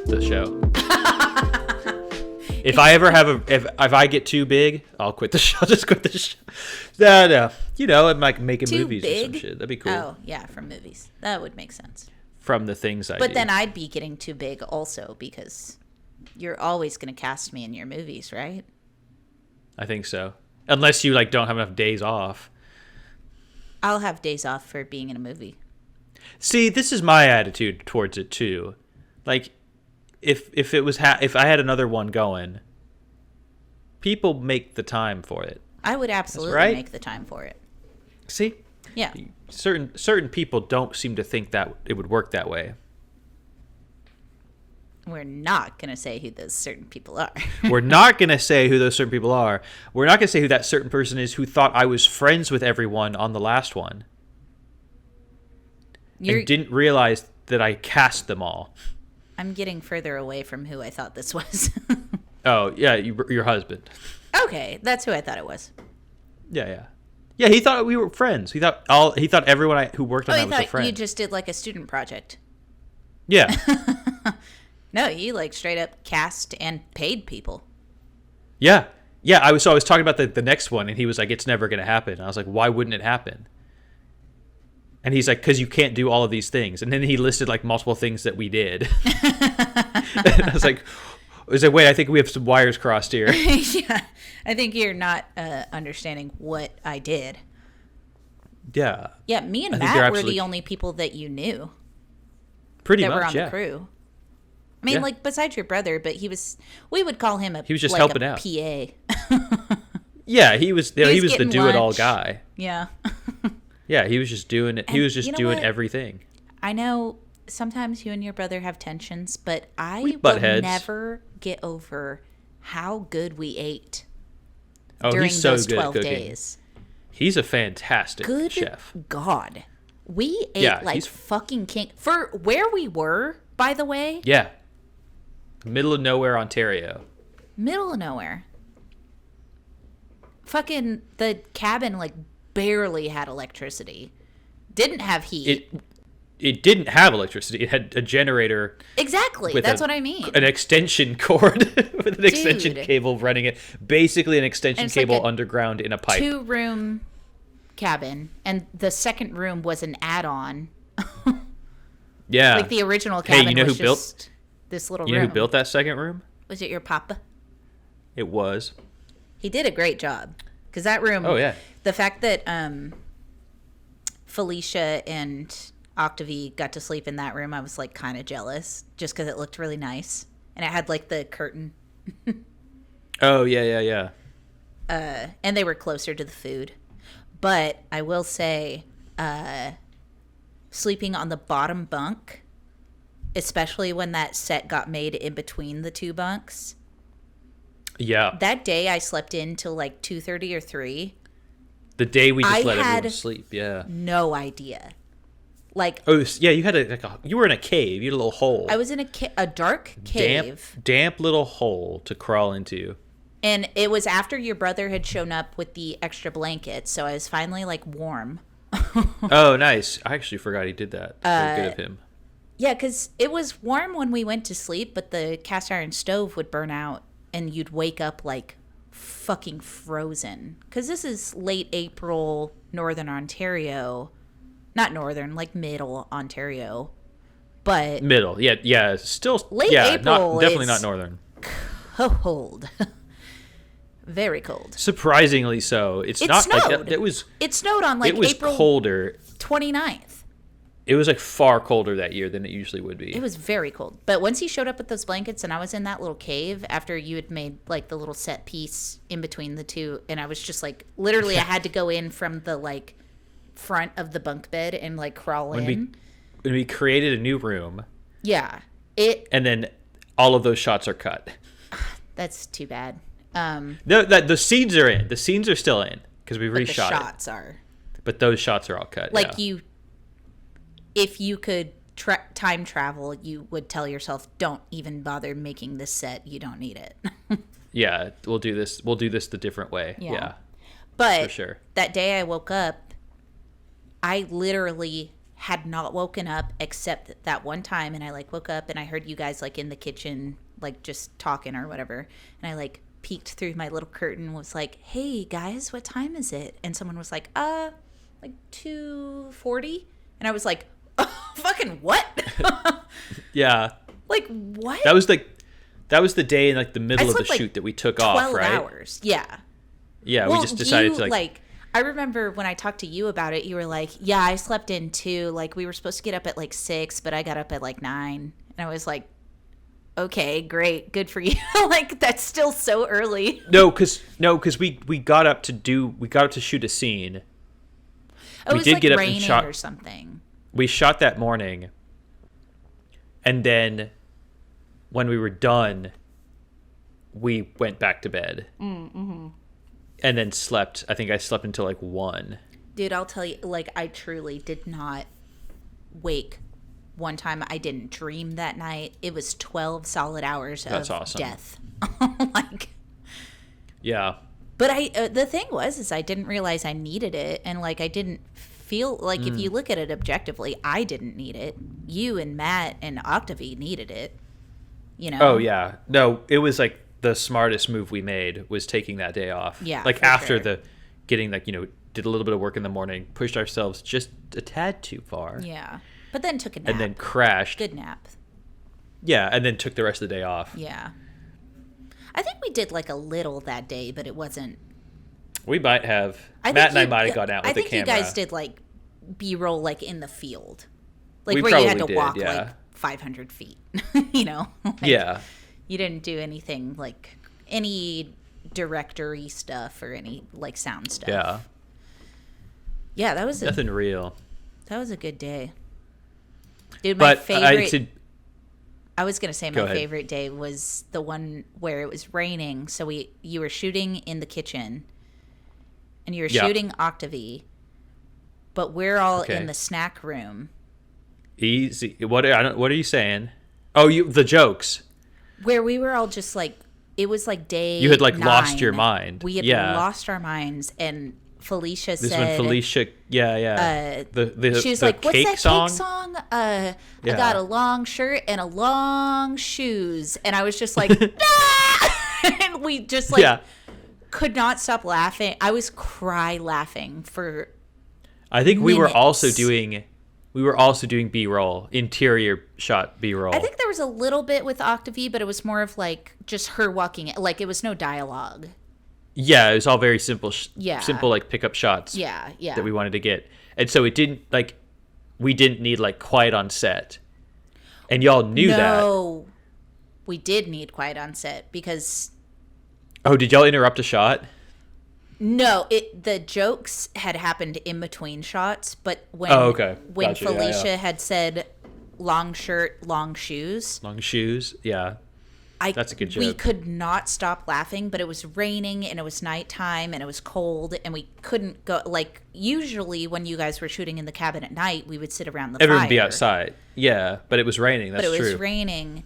the show. If I ever have if I get too big, I'll quit the show. I'll just quit the show. No. You know, I'm like making Too movies big? or some shit. That'd be cool. Oh, yeah, from movies. That would make sense. From the things I do. But then I'd be getting too big also because you're always going to cast me in your movies, right? I think so. Unless you like don't have enough days off. I'll have days off for being in a movie. See, this is my attitude towards it too. Like, if it was if I had another one going, people make the time for it. I would absolutely right. make the time for it. See? Yeah. Certain people don't seem to think that it would work that way. We're not going to say who those certain people are. We're not going to say who those certain people are. We're not going to say who that certain person is who thought I was friends with everyone on the last one. And didn't realize that I cast them all. I'm getting further away from who I thought this was. Oh, yeah, your husband. Okay, that's who I thought it was. Yeah. Yeah, he thought we were friends. He thought everyone who worked on that was a friend. You just did like a student project. Yeah. No, you like straight up cast and paid people. Yeah. I was talking about the next one, and he was like, "It's never going to happen." And I was like, "Why wouldn't it happen?" And he's like, "Because you can't do all of these things." And then he listed like multiple things that we did. And I was like, "Wait, I think we have some wires crossed here." Yeah, I think you're not understanding what I did. Yeah. Yeah, me and Matt were the only people that you knew. Pretty that much, were on yeah. the crew. I mean, like, besides your brother, but we would call him he was just like helping a out. PA. Yeah, he was the getting do-it-all lunch. guy. Yeah. Yeah, he was just doing it. He was just doing everything. I know sometimes you and your brother have tensions, but I butt will heads. never get over how good we ate Oh, during he's so those good 12 at cooking. days. He's a fantastic Good chef. God. We ate like fucking king. For where we were, by the way. Yeah. Middle of nowhere, Ontario. Middle of nowhere. Fucking the cabin like barely had electricity. Didn't have heat. It didn't have electricity. It had a generator. Exactly. That's what I mean. An extension cord with an extension cable running it. Basically an extension cable like underground in a pipe. 2-room cabin. And the second room was an add-on. Yeah. Like the original cabin hey, you know was who just built, this little you room. You know who built that second room? Was it your papa? It was. He did a great job. Because that room... Oh, yeah. The fact that Felicia and Octavie got to sleep in that room, I was like kind of jealous. Just because it looked really nice. And it had like the curtain. Oh, yeah. And they were closer to the food. But I will say... sleeping on the bottom bunk, especially when that set got made in between the two bunks. Yeah. That day I slept in till like 2:30 or 3. The day we just let everyone sleep, yeah. No idea. Like yeah, you had you were in a cave. You had a little hole. I was in a dark cave. Damp little hole to crawl into. And it was after your brother had shown up with the extra blanket, so I was finally like warm. Oh, nice. I actually forgot he did that. Very good of him. Yeah, because it was warm when we went to sleep, but the cast iron stove would burn out and you'd wake up like fucking frozen. Because this is late April, Northern Ontario. Not Northern, like Middle Ontario. But... Middle, yeah. Still, late April definitely not Northern. Cold. Very cold. Surprisingly so. It snowed. It snowed on like April colder. 29th. It was like far colder that year than it usually would be. It was very cold. But once he showed up with those blankets and I was in that little cave after you had made like the little set piece in between the two, and I was just like, literally I had to go in from the like front of the bunk bed and like crawl in. When we created a new room. Yeah. And then all of those shots are cut. That's too bad. The scenes are in. The scenes are still in because we reshot the shots are. But those shots are all cut. Like if you could time travel, you would tell yourself, don't even bother making this set. You don't need it. Yeah, we'll do this. We'll do this the different way. Yeah. But for sure. That day I woke up, I literally had not woken up except that one time, and I like woke up and I heard you guys like in the kitchen like just talking or whatever, and I like peeked through my little curtain, was like, hey guys, what time is it? And someone was like 2:40, and I was like, fucking what? Yeah. Like what? That was the day in like the middle of the slept, like, shoot that we took off, 12 right? hours. Yeah. Yeah, Well, we just decided to like I remember when I talked to you about it, you were like, yeah, I slept in too. Like we were supposed to get up at like 6, but I got up at like 9. And I was like, okay, great. Good for you. Like that's still so early. No, cuz we got up to shoot a scene. Oh, We it was did like get up and raining shot or something. We shot that morning. And then when we were done, we went back to bed. Mm-hmm. And then slept. I think I slept until like 1. Dude, I'll tell you, like, I truly did not wake. One time I didn't dream that night. It was 12 solid hours That's of awesome. death. Like, Yeah. but the thing is I didn't realize I needed it. And like, I didn't feel like if you look at it objectively, I didn't need it. You and Matt and Octavie needed it, you know? Oh, yeah. No, it was like the smartest move we made was taking that day off. Yeah, like for after sure. the getting like, did a little bit of work in the morning, pushed ourselves just a tad too far. Yeah. But then took a nap. And then crashed. Good nap. Yeah, and then took the rest of the day off. Yeah. I think we did like a little that day, but it wasn't. We might have. I Matt think and I might have gone out with the camera. I think you guys did like B-roll like in the field. Like We where you had probably to walk did, yeah. like 500 feet, you know? Like, Yeah. You didn't do anything like any directory stuff or any like sound stuff. Yeah. Yeah, that was Nothing real. a good day. Dude, my But favorite I was going to say Go my ahead. favorite day was the one where it was raining. So you were shooting in the kitchen and you were Yeah. shooting Octavie, but we're all Okay. in the snack room easy. What are you saying? Oh, the jokes. where we were all just like, it was like day You had like 9. lost your mind. We had Yeah. lost our minds, and Felicia This is said, when Felicia, the she was the like, "What's cake that song? cake song? I Yeah. got a long shirt and a long shoes," and I was just like, "Ah!" And we just like Yeah. could not stop laughing. I was cry laughing for. I think we were also minutes. doing B-roll, interior shot B-roll. I think there was a little bit with Octavie, but it was more of like just her walking. Like it was no dialogue. Yeah, it was all very simple. Yeah. Simple like pickup shots. Yeah, yeah. That we wanted to get, and so it didn't like we didn't need like quiet on set, and y'all knew that. No, we did need quiet on set because Oh, did y'all interrupt a shot? no, the jokes had happened in between shots, but when Okay. when Gotcha. Yeah, Felicia yeah. had said long shirt, long shoes, Long shoes. Yeah. That's a good We joke. could not stop laughing, but it was raining and it was nighttime and it was cold and we couldn't go. Like usually when you guys were shooting in the cabin at night, we would sit around the Everyone fire. would be outside. Yeah, but it was raining. That's But it was true. raining,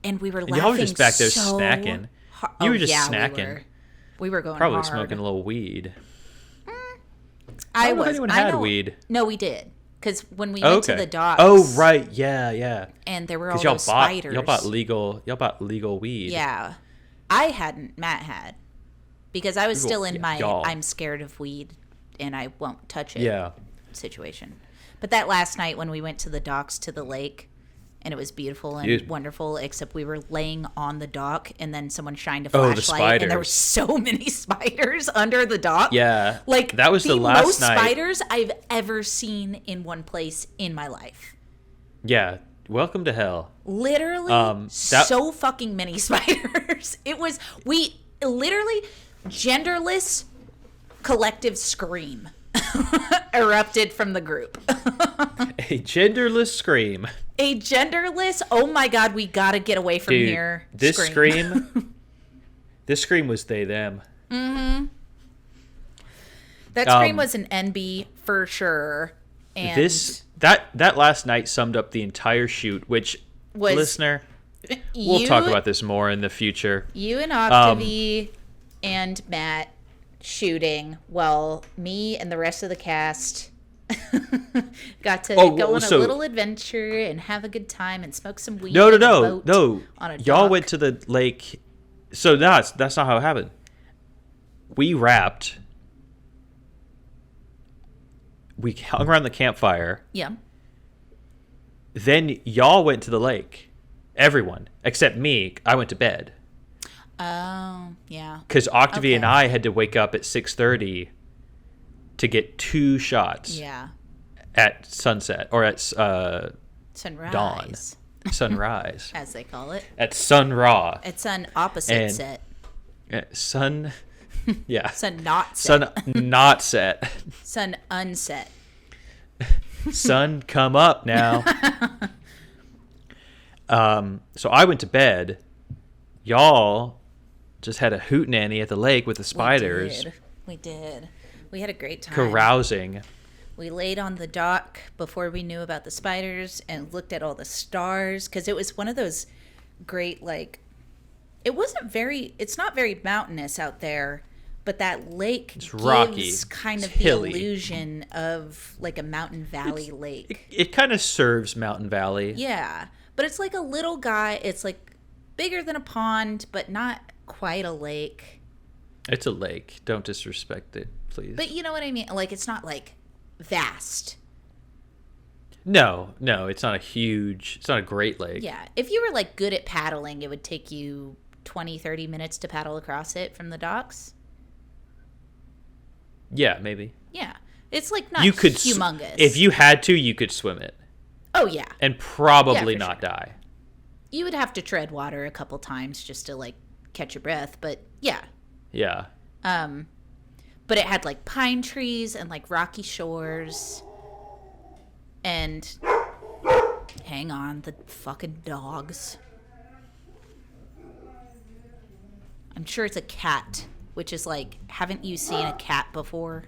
and we were And laughing. y'all were just back there so snacking. har- You oh, were just yeah, snacking. We were going Probably hard. smoking a little weed. I don't know if was. anyone I had know- weed. No, we did. Because when we Oh, went okay. to the docks. Oh, right. Yeah. And there were all Because y'all those bought spiders. y'all bought legal weed. Yeah. I hadn't. Matt had. Because I was still in my y'all. I'm scared of weed and I won't touch it Yeah. situation. But that last night when we went to the docks to the lake, and it was beautiful and Dude. wonderful, except we were laying on the dock and then someone shined a Oh, the flashlight and there were spiders. so many spiders under the dock. Yeah. Like that was the last most night. spiders I've ever seen in one place in my life. Yeah. Welcome to hell. Literally so fucking many spiders. It was we literally genderless collective scream erupted from the group. A genderless scream. A genderless, oh my god, we gotta get away from Dude, here. this scream this scream was they them. That scream was an NB for sure. And That last night summed up the entire shoot, which Was listener, we'll you- talk about this more in the future. You and Octavie and Matt shooting while me and the rest of the cast Got to Oh, go on so- a little adventure and have a good time and smoke some weed. No, in a boat no. On a Y'all dock. went to the lake. So that's not how it happened. We wrapped. We hung around the campfire. Yeah. Then y'all went to the lake. Everyone except me. I went to bed Oh, yeah. because Octavia and Okay. I had to wake up at 6:30 to get 2 shots Yeah. at sunset or at Sunrise, sunrise as they call it. at sun raw It's an opposite And- set. sun. Yeah, Sun not set. sun not set. Sun unset. Sun come up now. So I went to bed. Y'all just had a hootenanny at the lake with the spiders We did. We had a great time. carousing. We laid on the dock before we knew about the spiders and looked at all the stars because it was one of those great, like, it's not very mountainous out there, but that lake gives rocky. kind It's of hilly. the illusion of like a mountain valley lake. It kind of serves Mountain Valley. Yeah, but it's like a little guy. It's like bigger than a pond, but not quite a lake. It's a lake. Don't disrespect it, please. But you know what I mean? Like, it's not like vast. No, it's not it's not a great lake. Yeah. If you were like good at paddling, it would take you 20-30 minutes to paddle across it from the docks. Yeah, maybe. Yeah. It's like not You could humongous. if you had to, you could swim it Oh yeah. and probably Yeah, for not die. You would have to tread water a couple times just to like catch your breath, but yeah. Yeah. But it had like pine trees and like rocky shores. And hang on, the fucking dogs. I'm sure it's a cat, which is like, haven't you seen a cat before?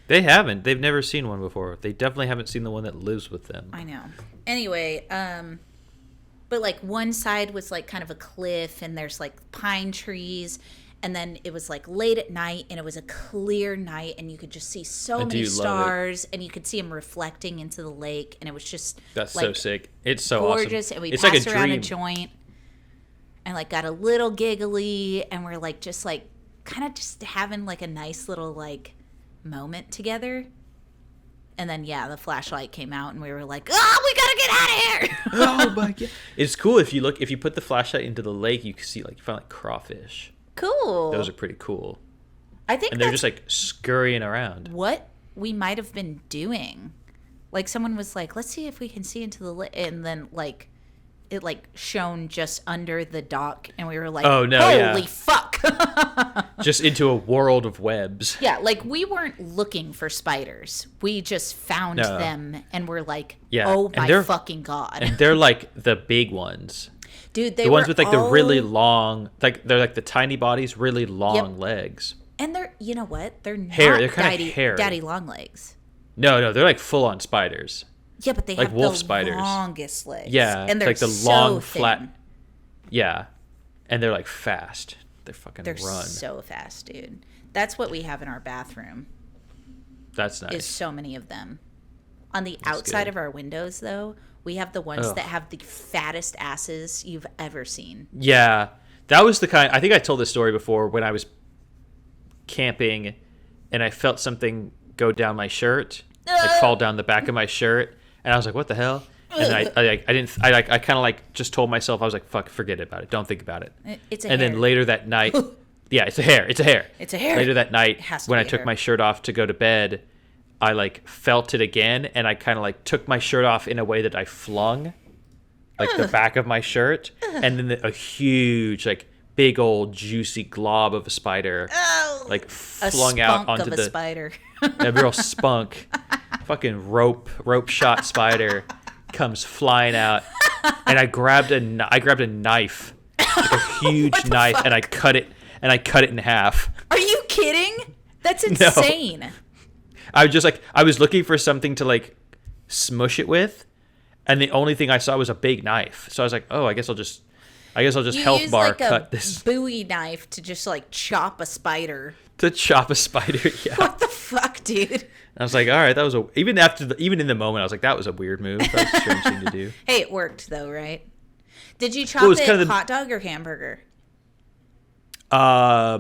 They haven't. They've never seen one before. They definitely haven't seen the one that lives with them. I know. Anyway, but like one side was like kind of a cliff and there's like pine trees, and then it was like late at night and it was a clear night and you could just see so I many do love it. stars and you could see them reflecting into the lake, and it was just That's like so sick. It's so gorgeous. awesome. And we It's passed like a around dream. a joint and like got a little giggly, and we're like just like kind of just having like a nice little like moment together. And then yeah, the flashlight came out and we were like, oh, we gotta get out of here. Oh my god! It's cool if you put the flashlight into the lake, you can see like you find like crawfish. Cool. Those are pretty cool, I think and they're that's just like scurrying around. what we might have been doing. Like someone was like, let's see if we can see into the lake, and then like it like shone just under the dock, and we were like, Oh, no, holy yeah. fuck. Just into a world of webs. Yeah, like we weren't looking for spiders. We just found No. them and we're like, Yeah, oh and my they're- fucking god. And they're like the big ones. Dude, they The were ones with like the really all- long, like they're like the tiny bodies, really long legs. And they're, you know what? They're not Hair, they're kinda daddy, hairy. daddy long legs. No, they're like full on spiders. Yeah, but they Like have wolf the spiders. longest legs. Yeah, and they're like the so long, thin. flat. Yeah, and they're like fast. They're fucking They're run. so fast, dude. That's what we have in our bathroom. That's nice. Is so many of them. On the outside good. of our windows, though, we have the ones Ugh. that have the fattest asses you've ever seen. Yeah, that was the kind. I think I told this story before when I was camping, and I felt something go down my shirt, like fall down the back of my shirt, and I was like, "What the hell?" And then I didn't. I kind of like just told myself I was like, "Fuck, forget about it. Don't think about it." It's a And hair. then later that night, yeah, it's a hair. It's a hair. It's a hair. Later that night, has to when be I a took hair. my shirt off to go to bed, I like felt it again, and I kind of like took my shirt off in a way that I flung, like the back of my shirt, and then a huge, like big old juicy glob of a spider, Oh, like a flung out spunk onto of a the spider. a real spunk, fucking rope shot spider comes flying out, and I grabbed a knife, like a huge knife, and I cut it in half. Are you kidding? That's insane. I was just like, I was looking for something to like smush it with, and the only thing I saw was a big knife. So I was like, oh, I guess I'll just You health use bar like cut a this. Bowie knife to just like chop a spider. To chop a spider, yeah. What the fuck, dude? I was like, all right, that was even in the moment, I was like, that was a weird move. That was a strange thing to do. Hey, it worked though, right? Did you chop Well, it was it kind of hot dog or hamburger? I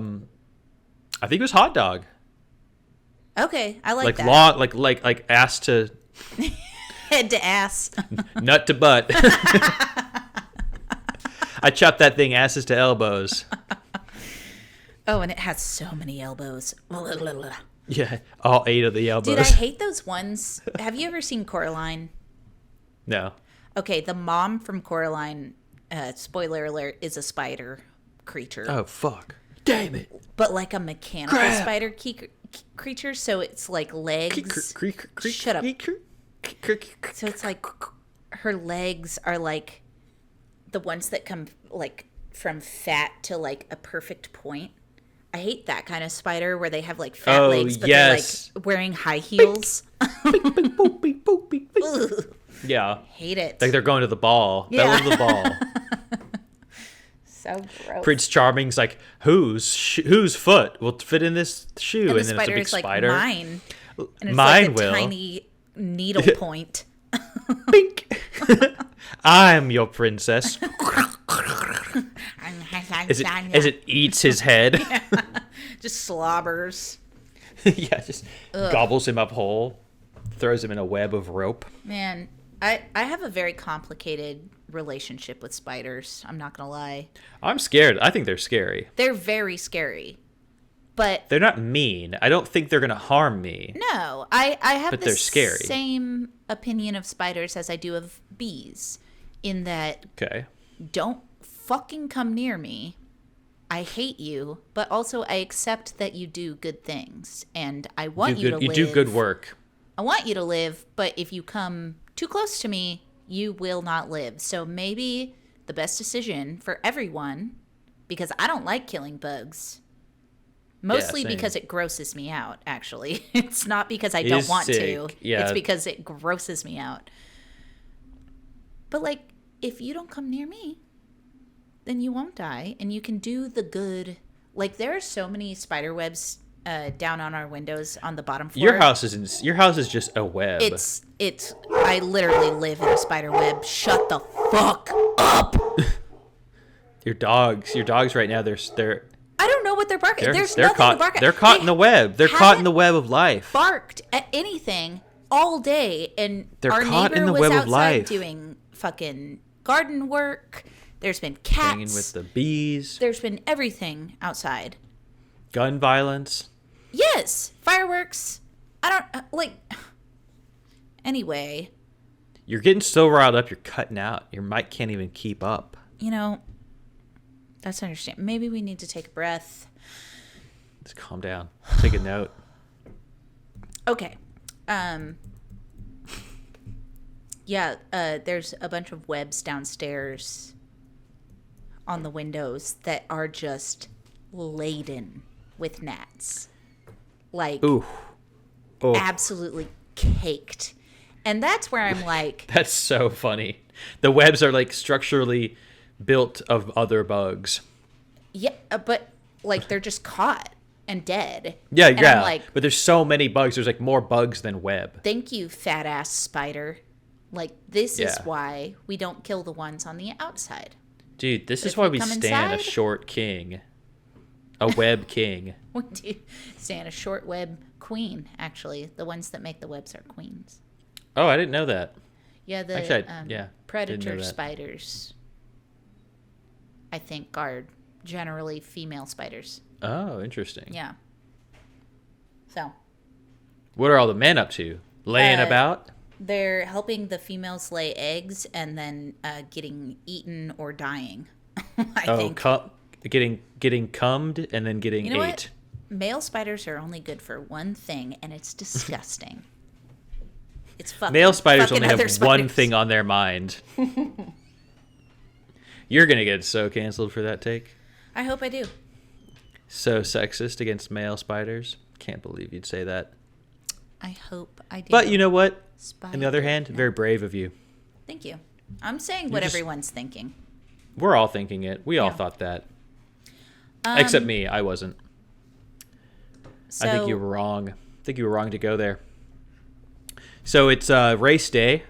think it was hot dog. Okay, I like Like that. long, like ass to Head to ass. nut to butt. I chopped that thing asses to elbows. Oh, and it has so many elbows. Yeah, all 8 of the elbows. Dude, I hate those ones. Have you ever seen Coraline? No. Okay, the mom from Coraline, spoiler alert, is a spider creature. Oh fuck! Damn it! But like a mechanical Crap. spider creature, so it's like legs. Shut up. So it's like her legs are like the ones that come like from fat to like a perfect point. I hate that kind of spider where they have like fat legs, but yes. they're like wearing high heels. Ugh, Yeah, hate it. like they're going to the ball. Yeah. Belly to the ball. So gross. Prince Charming's like, whose foot will fit in this shoe? And the then it's a spider big is like spider. mine. And it's Mine like a will. tiny needle point. Bink. I'm your princess. As it eats his head. Just slobbers. Yeah, just gobbles him up whole. Throws him in a web of rope. Man, I have a very complicated relationship with spiders. I'm not going to lie. I'm scared. I think they're scary. They're very scary. But They're not mean. I don't think they're going to harm me. no, I have But the they're scary. same opinion of spiders as I do of bees, in that Okay. don't fucking come near me. I hate you, but also I accept that you do good things, and I want you to live. You do good work. I want you to live, but if you come too close to me, you will not live. So maybe the best decision for everyone, because I don't like killing bugs. Mostly same. because it grosses me out, actually. It's not because I It don't is want to. sick. Yeah. It's because it grosses me out. But, like, if you don't come near me, then you won't die, and you can do the good. Like, there are so many spider webs down on our windows on the bottom floor. Your house is just a web. It's I literally live in a spider web. Shut the fuck up. Your dogs right now, they're I don't know what they're barking. There's they're nothing caught to bark at. they're caught in the web. They're caught in the web of life. Barked at anything all day, and They're our caught neighbor in the was web of outside life. doing fucking garden work. There's been cats. Hanging with the bees, There's been everything outside. gun violence. Yes, fireworks. I don't like. Anyway, You're getting so riled up, you're cutting out. Your mic can't even keep up. you know, that's understandable. Maybe we need to take a breath. Just calm down. Take a note. Okay. Yeah, there's a bunch of webs downstairs on the windows that are just laden with gnats. Like, Ooh. Oh, absolutely caked. And that's where I'm like, that's so funny. The webs are like structurally built of other bugs. yeah, but like they're just caught and dead. Yeah, And yeah. I'm like, But there's so many bugs. There's like more bugs than web. thank you, fat ass spider. Like, this is Yeah. why we don't kill the ones on the outside. Dude, this is if why we we come stand a inside- short king. A web king. We do stand a short web queen, actually. The ones that make the webs are queens. Oh, I didn't know that. Yeah, the Actually, yeah, didn't predator know that. spiders, I think, are generally female spiders. Oh, interesting. Yeah. So What are all the men up to? Laying about? they're helping the females lay eggs and then getting eaten or dying. I think. Getting cummed and then getting You know ate. what? Male spiders are only good for one thing, and it's disgusting. It's fucking. Male spiders fucking only have other one spiders. thing on their mind. You're gonna get so canceled for that take. I hope I do. So sexist against male spiders. Can't believe you'd say that. I hope I do. But you know what? Spider. On the other hand, very brave of you. Thank you. I'm saying what just- everyone's thinking. We're all thinking it. We all Yeah. thought that. Except me. I wasn't. So, I think you were wrong. I think you were wrong to go there. So it's race day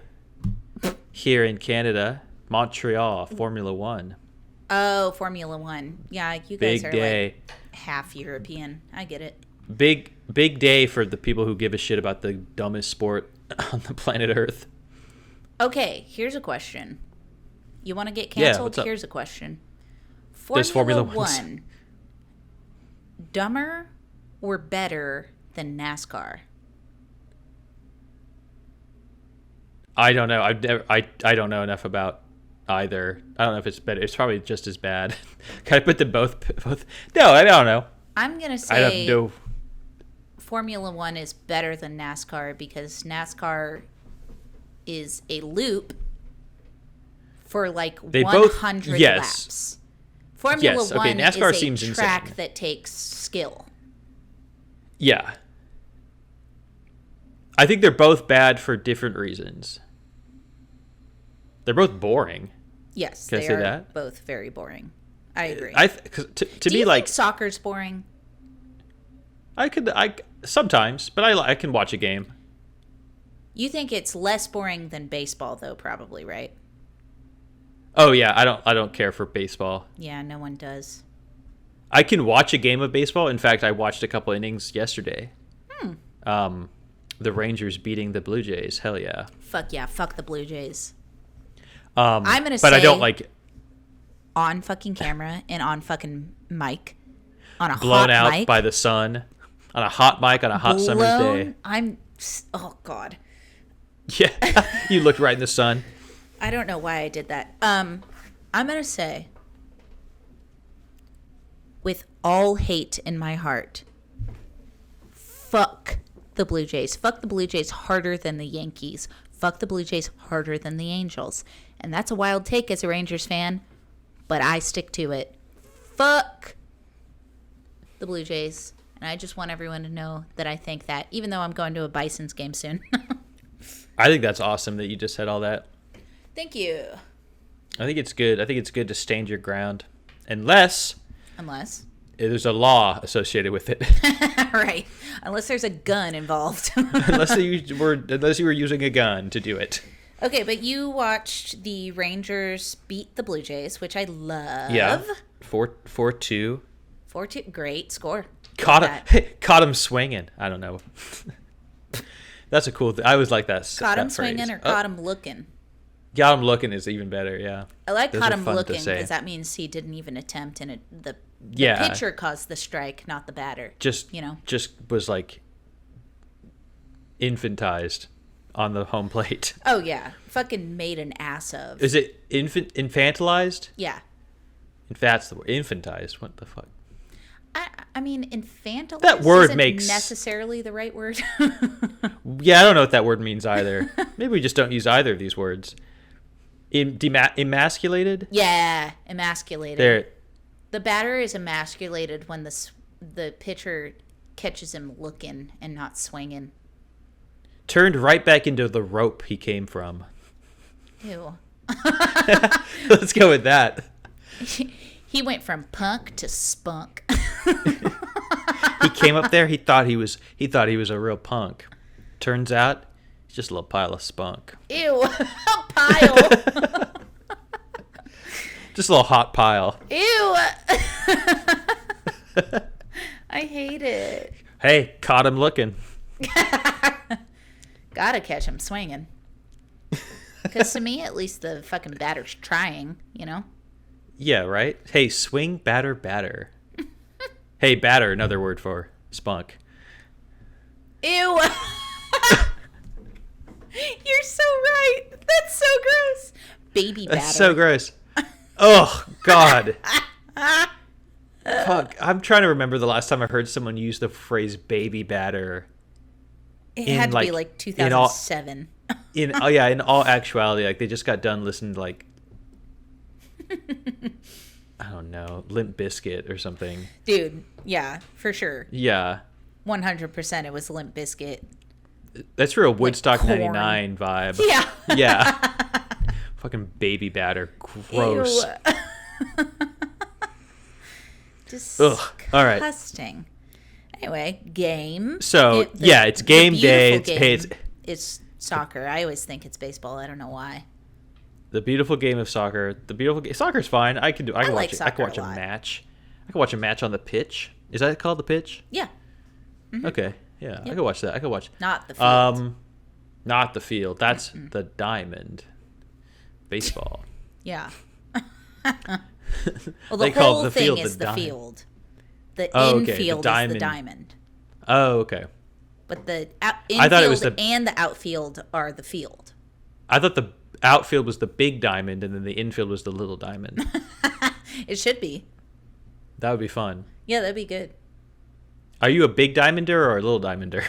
here in Canada, Montreal, Formula One. Oh, Formula One. Yeah, you guys Big are day. like half European. I get it. Big day for the people who give a shit about the dumbest sport on the planet Earth. Okay, here's a question. You want to get Yeah, canceled? what's up? Here's a question. There's Formula Formula Ones. One, dumber or better than NASCAR? I don't know. I don't know enough about either. I don't know if it's better. It's probably just as bad. Can I put them both? No, I don't know. I'm going to I have say no. Formula One is better than NASCAR because NASCAR is a loop for like They both- 100 yes. laps. Formula Yes, okay, One NASCAR is a seems track insane. that takes skill. Yeah. I think they're both bad for different reasons. They're both boring. Yes, Can I they say are that? both very boring. I agree. Cause to Do me, you like, think soccer's boring? I sometimes, but I can watch a game. You think it's less boring than baseball, though, probably, right? Oh yeah, I don't care for baseball. Yeah, no one does. I can watch a game of baseball. In fact, I watched a couple innings yesterday. The Rangers beating the Blue Jays. Hell yeah. Fuck yeah, fuck the Blue Jays. I'm gonna but I say- don't like On fucking camera and on fucking mic. On a blown hot out mic. by the sun on a hot mic on a hot summer's day. Oh, God. Yeah, you looked right in the sun. I don't know why I did that. I'm going to say, with all hate in my heart, fuck the Blue Jays. Fuck the Blue Jays harder than the Yankees. Fuck the Blue Jays harder than the Angels. And that's a wild take as a Rangers fan, but I stick to it. Fuck the Blue Jays. And I just want everyone to know that I think that, even though I'm going to a Bison's game soon. I think that's awesome that you just said all that. Thank you. I think it's good. I think it's good to stand your ground, unless Unless. there's a law associated with it. Right. Unless there's a gun involved. unless you were using a gun to do it. Okay, but you watched the Rangers beat the Blue Jays, which I love. Yeah, 4-2. 4-2. Great score. Caught Love him. Caught him swinging. I don't know. That's a cool. I always like that. Caught him that phrase. swinging or caught him looking? Got him looking is even better. Yeah. I like Those caught are him fun to looking say. because that means he didn't even attempt, and the Yeah. pitcher caused the strike, not the batter. Just just was like infantized on the home plate. Oh yeah, fucking made an ass of. Is it infantilized? Yeah. That's the word. Infantized. What the fuck? I mean, infantilized That word isn't makes- necessarily the right word. Yeah, I don't know what that word means either. Maybe we just don't use either of these words. Emasculated? Yeah, emasculated. There. The batter is emasculated when the pitcher catches him looking and not swinging. Turned right back into the rope he came from. Ew. Let's go with that. He went from punk to spunk. He came up there. He thought he was a real punk. Turns out, he's just a little pile of spunk. Ew. A pile. Just a little hot pile. Ew. I hate it. Hey, caught him looking. Gotta catch him swinging. Because to me, at least the fucking batter's trying, you know? Yeah, right? Hey, swing, batter, batter. Hey, batter, another word for spunk. Ew. You're so right. That's so gross. Baby batter. That's so gross. Oh, God. Fuck. I'm trying to remember the last time I heard someone use the phrase baby batter. It in, had to be like, like in all- 2007. In all actuality, like they just got done listening to like I don't know, Limp Bizkit or something. Dude, yeah, for sure. Yeah. 100% it was Limp Bizkit. That's real Woodstock Korn. 99 vibe. Yeah. Yeah. Fucking baby batter. Gross. Disgusting. Ugh. All right. Anyway, game. So it's game day. It's soccer. I always think it's baseball. I don't know why. The beautiful game of soccer. Soccer's fine. I can like watch it. I can watch soccer a a lot. match. I can watch a match on the pitch. Is that called the pitch? Yeah. Mm-hmm. Okay. Yeah, I can watch that. I can watch. Not the field. Not the field. That's the diamond. Baseball. Yeah. Well, the They call whole the thing field is the the dime. field. The Oh, okay, the infield is diamond. the diamond. Oh, okay. But the I thought it was infield and the outfield are the field. I thought the outfield was the big diamond, and then the infield was the little diamond. It should be. That would be fun. Yeah, that'd be good. Are you a big diamonder or a little diamonder?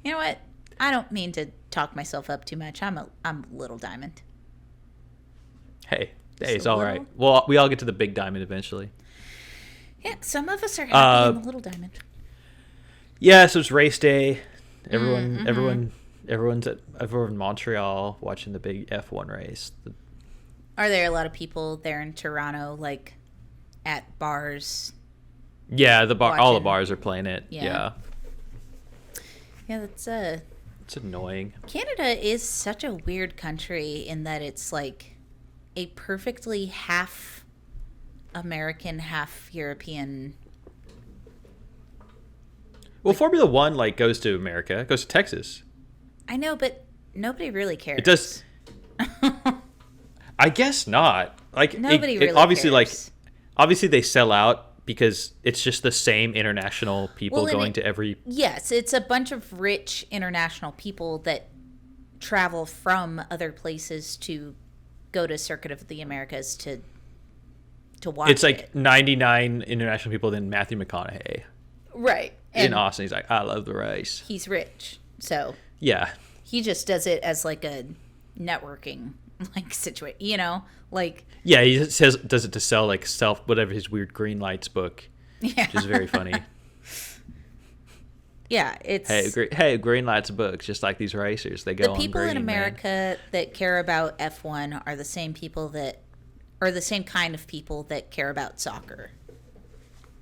You know what? I don't mean to talk myself up too much. I'm a little diamond. Hey, Just it's a all little? right. Well, we all get to the big diamond eventually. Yeah, some of us are happy in the little diamond. Yeah, so it's race day. Everyone's over in Montreal watching the big F1 race. Are there a lot of people there in Toronto, like at bars? Yeah, all the Watching. bars are playing it. Yeah. Yeah, that's It's annoying. Canada is such a weird country in that it's like a perfectly half American, half European. Well, Formula One goes to America, goes to Texas. I know, but nobody really cares. It does. I guess not. Nobody really obviously cares. Obviously they sell out because it's just the same international people Well, going to every. Yes, it's a bunch of rich international people that travel from other places to go to Circuit of the Americas to watch. It's like 99 international people, then Matthew McConaughey right in and Austin. He's like, I love the race. he's rich, so Yeah. he just does it as like a networking situation. Yeah, he does it to sell whatever his weird green lights book, Yeah, which is very funny. yeah. It's Hey, green lights books, just like these racers. They go the on people green, in man. America that care about F1 are the same people that are the same kind of people that care about soccer.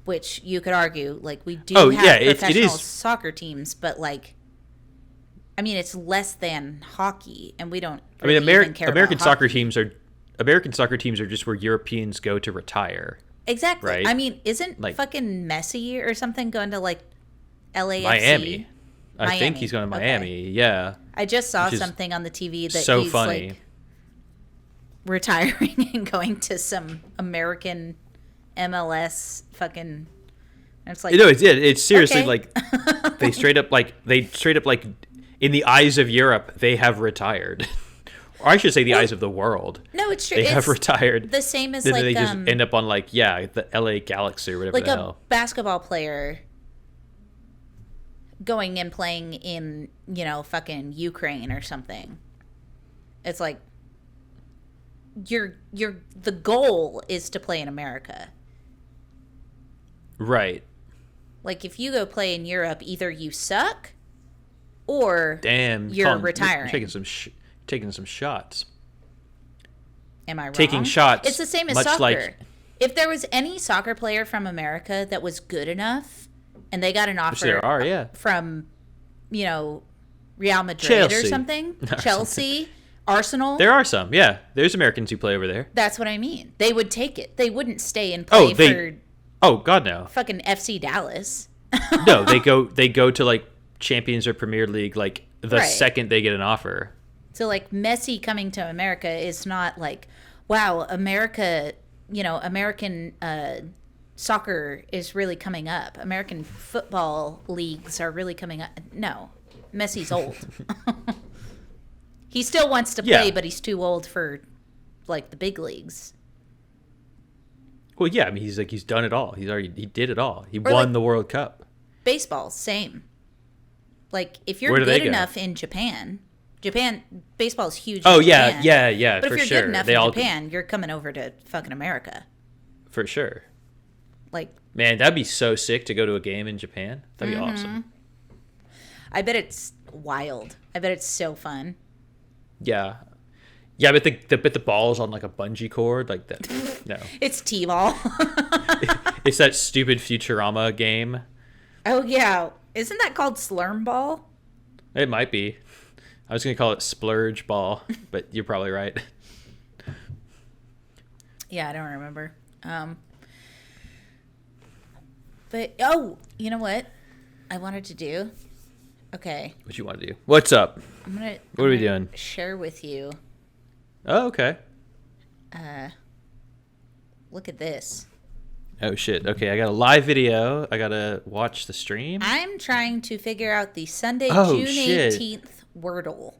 Which you could argue, we do Oh, have yeah, it professional is. soccer teams, but it's less than hockey, and we don't. I mean, really even care American about soccer hockey. teams are just where Europeans go to retire. Exactly. right? I mean, isn't fucking Messi or something going to LAFC? Miami. I think Miami. he's going to Okay. Miami. Yeah. I just saw Which is something on the TV that so he's funny. retiring and going to some American MLS fucking. And it's It's seriously okay. they straight up in the eyes of Europe they have retired, or I should say the eyes of the world. No, it's true. They It's have retired. the same as Then they just end up on the LA Galaxy or whatever the a hell. basketball player going and playing in fucking Ukraine or something. It's like the goal is to play in America. Right. If you go play in Europe, either you suck or Damn. you're Colin, retiring. You're taking some shots. Am I wrong? Taking shots. It's the same as much soccer. If there was any soccer player from America that was good enough and they got an offer there are, yeah. from, Real Madrid Chelsea. or something, Chelsea, Arsenal, There are some, yeah. There's Americans who play over there. that's what I mean. They would take it. They wouldn't stay and play for Oh God, no. fucking FC Dallas. No, they go to Champions or Premier League the Right. second they get an offer. So Messi coming to America is not wow, America, American soccer is really coming up. American football leagues are really coming up. No, Messi's old. He still wants to play, Yeah. but he's too old for the big leagues. Well, yeah, I mean he's done it all. He did it all. He Or, won the World Cup. Baseball, same. If you're Where do they good go? enough in Japan, baseball is huge. Oh in yeah, Japan. yeah, But for if you're sure. good enough They in all Japan, you're coming over to fucking America. for sure. Like, Man, that'd be so sick to go to a game in Japan. That'd be awesome. I bet it's wild. I bet it's so fun. Yeah. Yeah, but the ball's on like a bungee cord, like that. No, It's T-ball. it's that stupid Futurama game. Oh yeah, isn't that called Slurm Ball? It might be. I was gonna call it Splurge Ball, but you're probably right. Yeah, I don't remember. But oh, you know what I wanted to do? Okay, What you want to do? What's up? What are we gonna doing? Share with you. Oh, okay. Look at this. Oh shit. Okay, I got a live video. I gotta watch the stream. I'm trying to figure out the Sunday, Oh, June shit. 18th Wordle.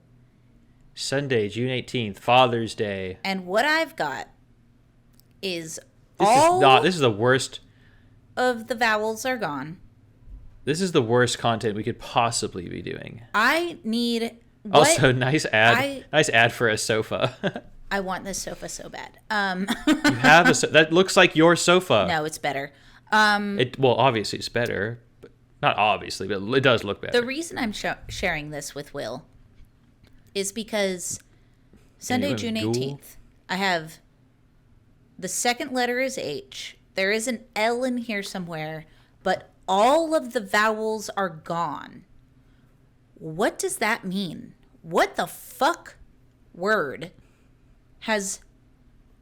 Sunday, June 18th, Father's Day. And what I've got is This is the worst. of the vowels are gone. This is the worst content we could possibly be doing. I need Also, nice ad for a sofa. I want this sofa so bad. You have that looks like your sofa. No, it's better. Well, obviously it's better, but not obviously, but it does look better. The reason I'm sharing this with Will is because Sunday, June 18th, I have the second letter is H. There is an L in here somewhere, but all of the vowels are gone. What does that mean? What the fuck word has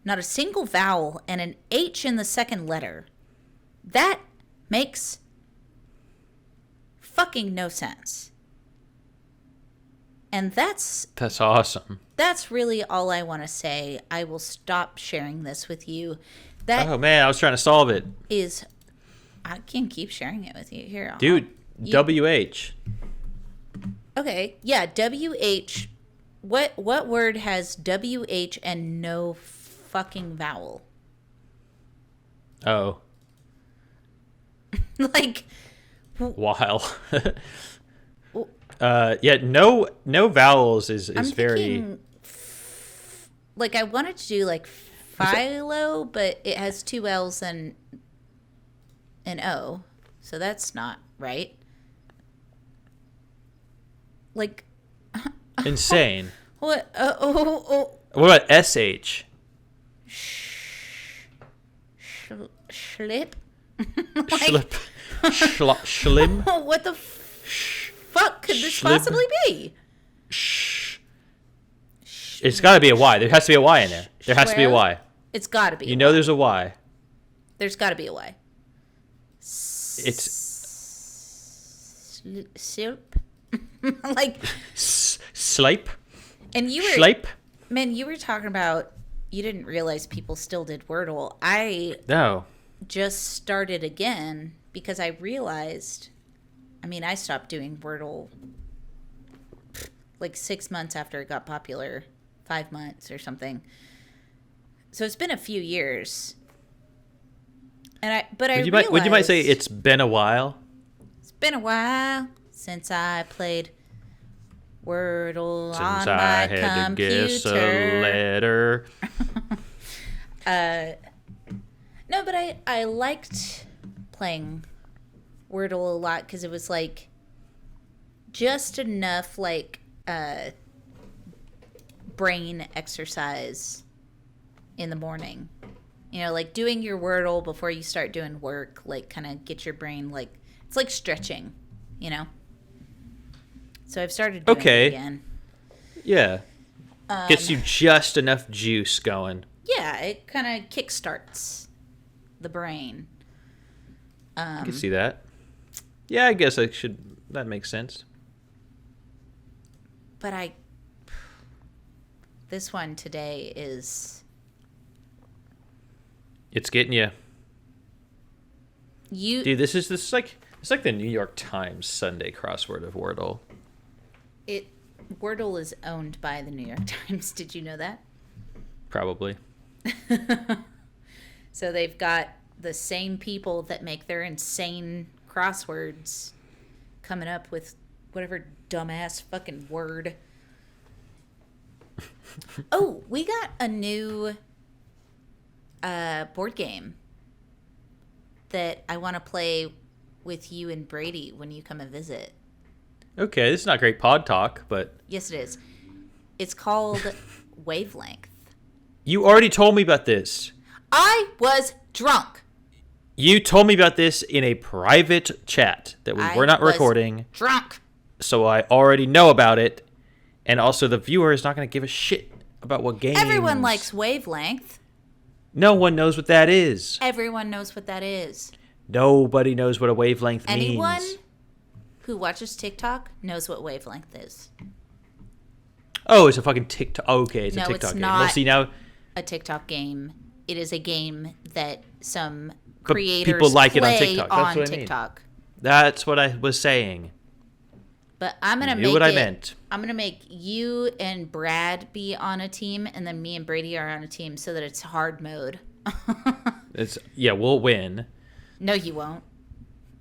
not a single vowel and an H in the second letter? That makes fucking no sense. And that's awesome. That's really all I want to say. I will stop sharing this with you. That Oh man, I was trying to solve it. I can keep sharing it with you. Here, Dude, WH. Okay, yeah, WH. What word has WH and no fucking vowel? Oh, Like, while. Yeah, no vowels is I'm very. thinking, like, I wanted to do like philo, but it has two L's and an O, so that's not right. Like, Insane. what? What about SH? Schlip? Schlip. Schlim? What the fuck could this Schlib? possibly be? It's got to be a Y. There has to be a Y in there. There has to be a Schwell? Y. It's got to be. You know there's a Y. There's got to be a Y. It's Slip? Like, Slipe? and you were, Schleip? man, you were talking about, you didn't realize people still did Wordle. I No. just started again because I realized, I stopped doing Wordle like 6 months after it got popular, 5 months or something. So it's been a few years. And Would you might say realized it's been a while? it's been a while since I played Wordle Since on I my had computer. to guess a letter. No, but I liked playing Wordle a lot because it was like just enough like brain exercise in the morning. You know, like doing your Wordle before you start doing work, like kind of get your brain like, it's like stretching, you know? So I've started doing it again. Yeah. Gets you just enough juice going. Yeah, it kind of kickstarts the brain. I can see that. Yeah, I guess that makes sense. But this one today is... It's getting you. Dude, this is like the New York Times Sunday crossword of Wordle. Wordle is owned by the New York Times. Did you know that? Probably. So they've got the same people that make their insane crosswords coming up with whatever dumbass fucking word. Oh, we got a new board game that I want to play with you and Brady when you come and visit. Okay, this is not great pod talk, but... Yes, it is. It's called wavelength. You already told me about this. I was drunk. You told me about this in a private chat that we were not recording. Drunk. So I already know about it. And also the viewer is not going to give a shit about what games. Everyone likes wavelength. No one knows what that is. Everyone knows what that is. Nobody knows what a wavelength Anyone means. who watches TikTok knows what wavelength is. Oh, it's a fucking TikTok. Okay, it's No, a TikTok it's game. not. Well, see now, A TikTok game. It is a game that some But creators people like it on play TikTok. That's on what I mean. TikTok. that's what I was saying. But I'm gonna You make knew what I meant. I'm gonna make you and Brad be on a team, and then me and Brady are on a team, so that it's hard mode. We'll win. No, you won't.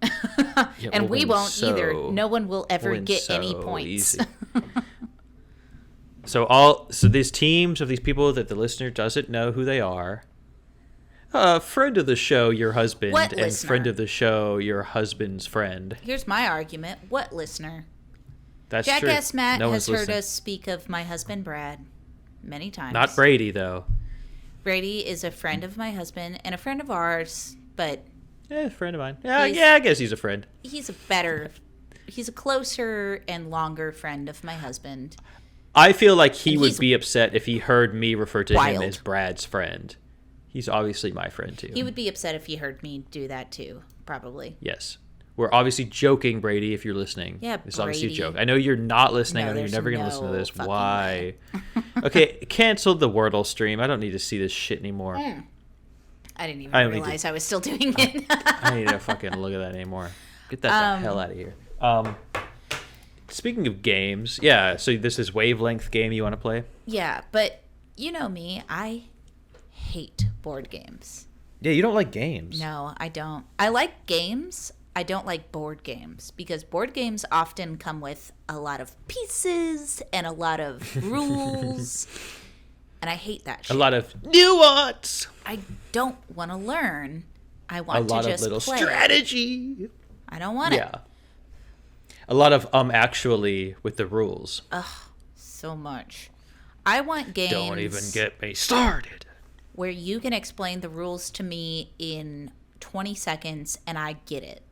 Yeah, And we'll we win won't either. so- No one will ever we'll win get any so points. easy. So these teams of these people that the listener doesn't know who they are. Friend of the show, your husband, What and listener? friend of the show, your husband's friend. Here's my argument. What listener? That's Jackass true. Matt No has one's heard listening. us speak of my husband Brad many times. Not Brady though. Brady is a friend of my husband and a friend of ours, but Yeah, friend of mine. Yeah, He's- I guess he's a friend. he's a closer and longer friend of my husband. I feel like he And would he's be upset if he heard me refer to him wild. as Brad's friend. He's obviously my friend too. He would be upset if he heard me do that too, probably. Yes. We're obviously joking, Brady, if you're listening. Yeah, It's obviously a Brady. joke. I know you're not listening. No, I know you're there's never going to no listen to this. fucking Why? Okay, cancel the Wordle stream. I don't need to see this shit anymore. I didn't even I don't need realize I was still doing it. I don't need to fucking look at that anymore. Get that the hell out of here. Speaking of games, yeah, so this is wavelength game you want to play? Yeah, but you know me, I hate board games. Yeah, you don't like games. No, I don't. I like games. I don't like board games because board games often come with a lot of pieces and a lot of rules. And I hate that A shit. lot of nuance. I don't want to learn. I A want to lot of just little play. strategy. I don't want it. Yeah. A lot of actually with the rules. So much. I want games Don't even get me started. where you can explain the rules to me in 20 seconds and I get it.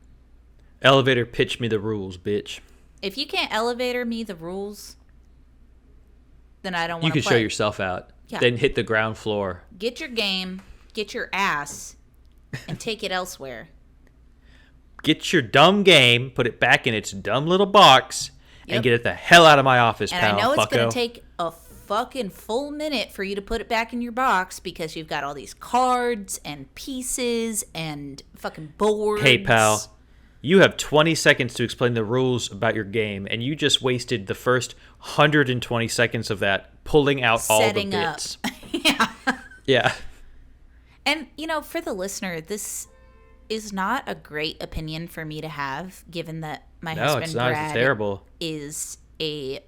Elevator pitch me the rules, bitch. If you can't elevator me the rules, then I don't You want to can play. show yourself out. Yeah. Then hit the ground floor. Get your game, get your ass, and take it elsewhere. Get your dumb game, put it back in its dumb little box, Yep. and get it the hell out of my office, And pal. I know it's fucko. going to take a fucking full minute for you to put it back in your box because you've got all these cards and pieces and fucking boards. Hey, pal. You have 20 seconds to explain the rules about your game, and you just wasted the first 120 seconds of that pulling out Setting all the up. bits. Yeah. Yeah. And, you know, for the listener, this is not a great opinion for me to have, given that my No, husband it's not. Brad It's terrible. is a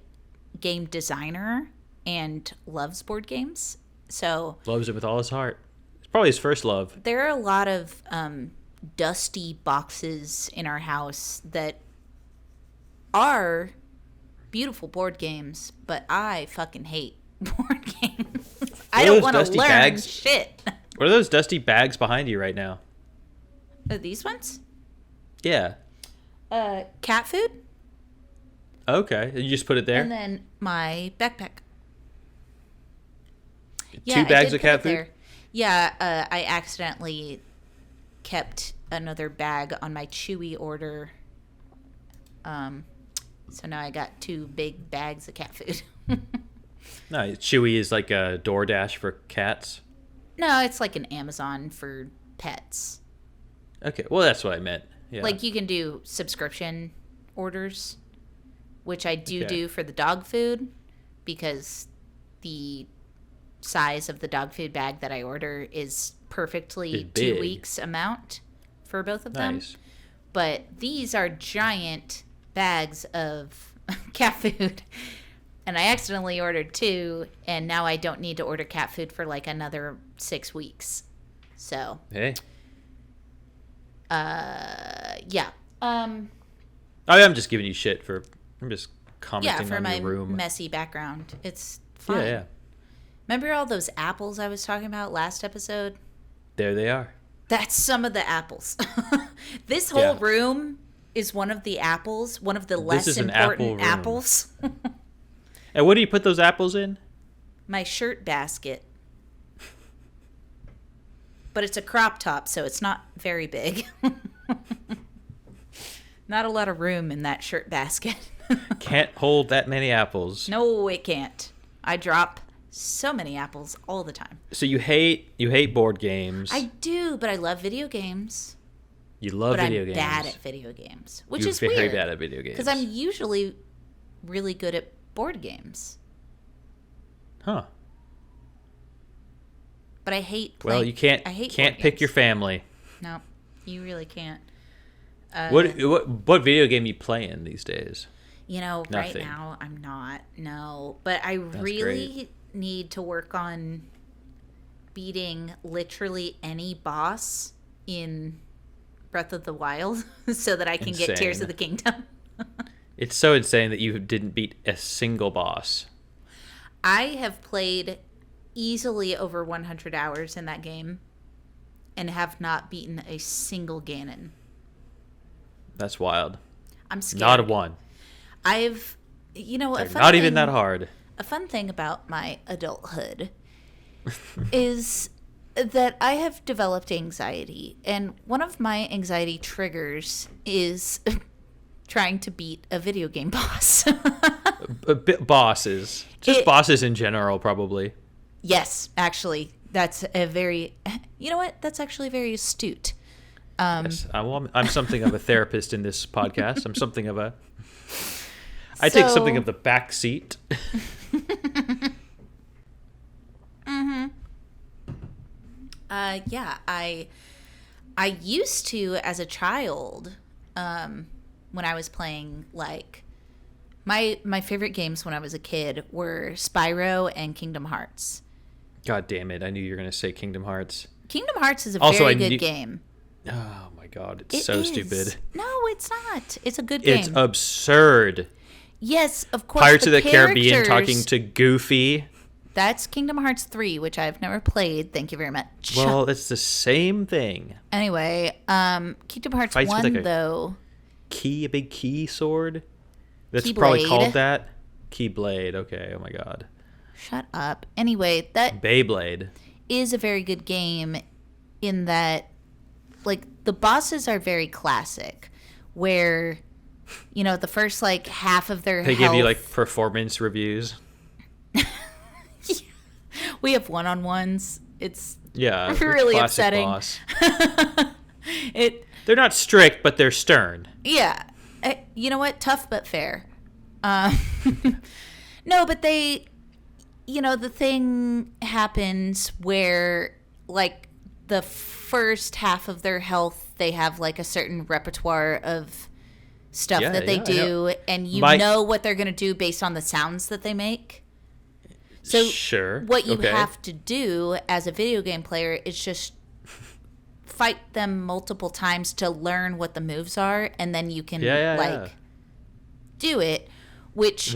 game designer and loves board games. So Loves it with all his heart. It's probably his first love. there are a lot of dusty boxes in our house that are beautiful board games, but I fucking hate board games. I don't those want to dusty learn bags? shit. What are those dusty bags behind you right now? Are these ones? Yeah. Cat food? Okay. You just put it there? And then my backpack. Two I bags did of put cat it food? there. Yeah, I accidentally kept another bag on my Chewy order. So now I got 2 big bags of cat food. No, Chewy is like a DoorDash for cats. No, it's like an Amazon for pets. Okay, well that's what I meant. Yeah. Like you can do subscription orders, which I do Okay. do for the dog food because the size of the dog food bag that I order is perfectly Is 2 big. weeks amount for both of them. Nice. But these are giant bags of cat food. And I accidentally ordered 2, and now I don't need to order cat food for like another 6 weeks. So, Hey. yeah. I'm just giving you shit I'm just commenting Yeah, for on my your room. messy background. It's fine. Yeah, yeah. Remember all those apples I was talking about last episode? There they are. That's some of the apples. This whole Yeah. room is one of the apples, one of the This less is an apple important room. apples. And what do you put those apples in? My shirt basket. But it's a crop top, so it's not very big. Not a lot of room in that shirt basket. Can't hold that many apples. No, it can't. I drop so many apples all the time. So you hate board games. I do, but I love video games. You love But video I'm games. bad at video games, which You're is very weird. bad at video games. Because I'm usually really good at board games. Huh. But I hate playing. Well, you can't I hate can't board pick games. your family. No, you really can't. What video game you playing these days? You know, Nothing. right now I'm not. No, but I really need to work on beating literally any boss in Breath of the Wild so that I can get Tears of Insane. the Kingdom. It's so insane that you didn't beat a single boss. I have played easily over 100 hours in that game and have not beaten a single Ganon. That's wild. I'm scared. Not a one. I've, you know, They're not even that hard. A fun thing about my adulthood is that I have developed anxiety, and one of my anxiety triggers is trying to beat a video game boss. A bit bosses. Just bosses in general, probably. Yes, actually, that's a very, you know what? That's actually very astute. Yes. I'm something of a therapist in this podcast. I'm something of a... I take something of the back seat. Yeah, I used to, as a child, when I was playing, like, my favorite games when I was a kid were Spyro and Kingdom Hearts. God damn it. I knew you were going to say Kingdom Hearts. Kingdom Hearts is a Also, very I good knew- game. Oh my god. It's It so is. stupid. No, it's not. It's a good game. It's absurd. Yes, of course. Pirates of the Caribbean talking characters- to Goofy. That's Kingdom Hearts 3, which I've never played. Thank you very much. Well, it's the same thing. Anyway, Kingdom Hearts Fights with 1, like a- though. A big key sword. That's Keyblade. probably called that. Keyblade. Okay. Oh my god. Shut up. Anyway, that Beyblade. is a very good game in that, like, the bosses are very classic, where, you know, the first, like, half of their They health... give you like performance reviews. We have one-on-ones. It's Yeah. really classic upsetting. Boss. it. They're not strict, but they're stern. Yeah. You know what? Tough but fair. No, but they, you know, the thing happens where, like, the first half of their health, they have, like, a certain repertoire of stuff Yeah, that they yeah, do, and you My- know what they're going to do based on the sounds that they make. So Sure. what you Okay. have to do as a video game player is just fight them multiple times to learn what the moves are, and then you can Yeah. do it, which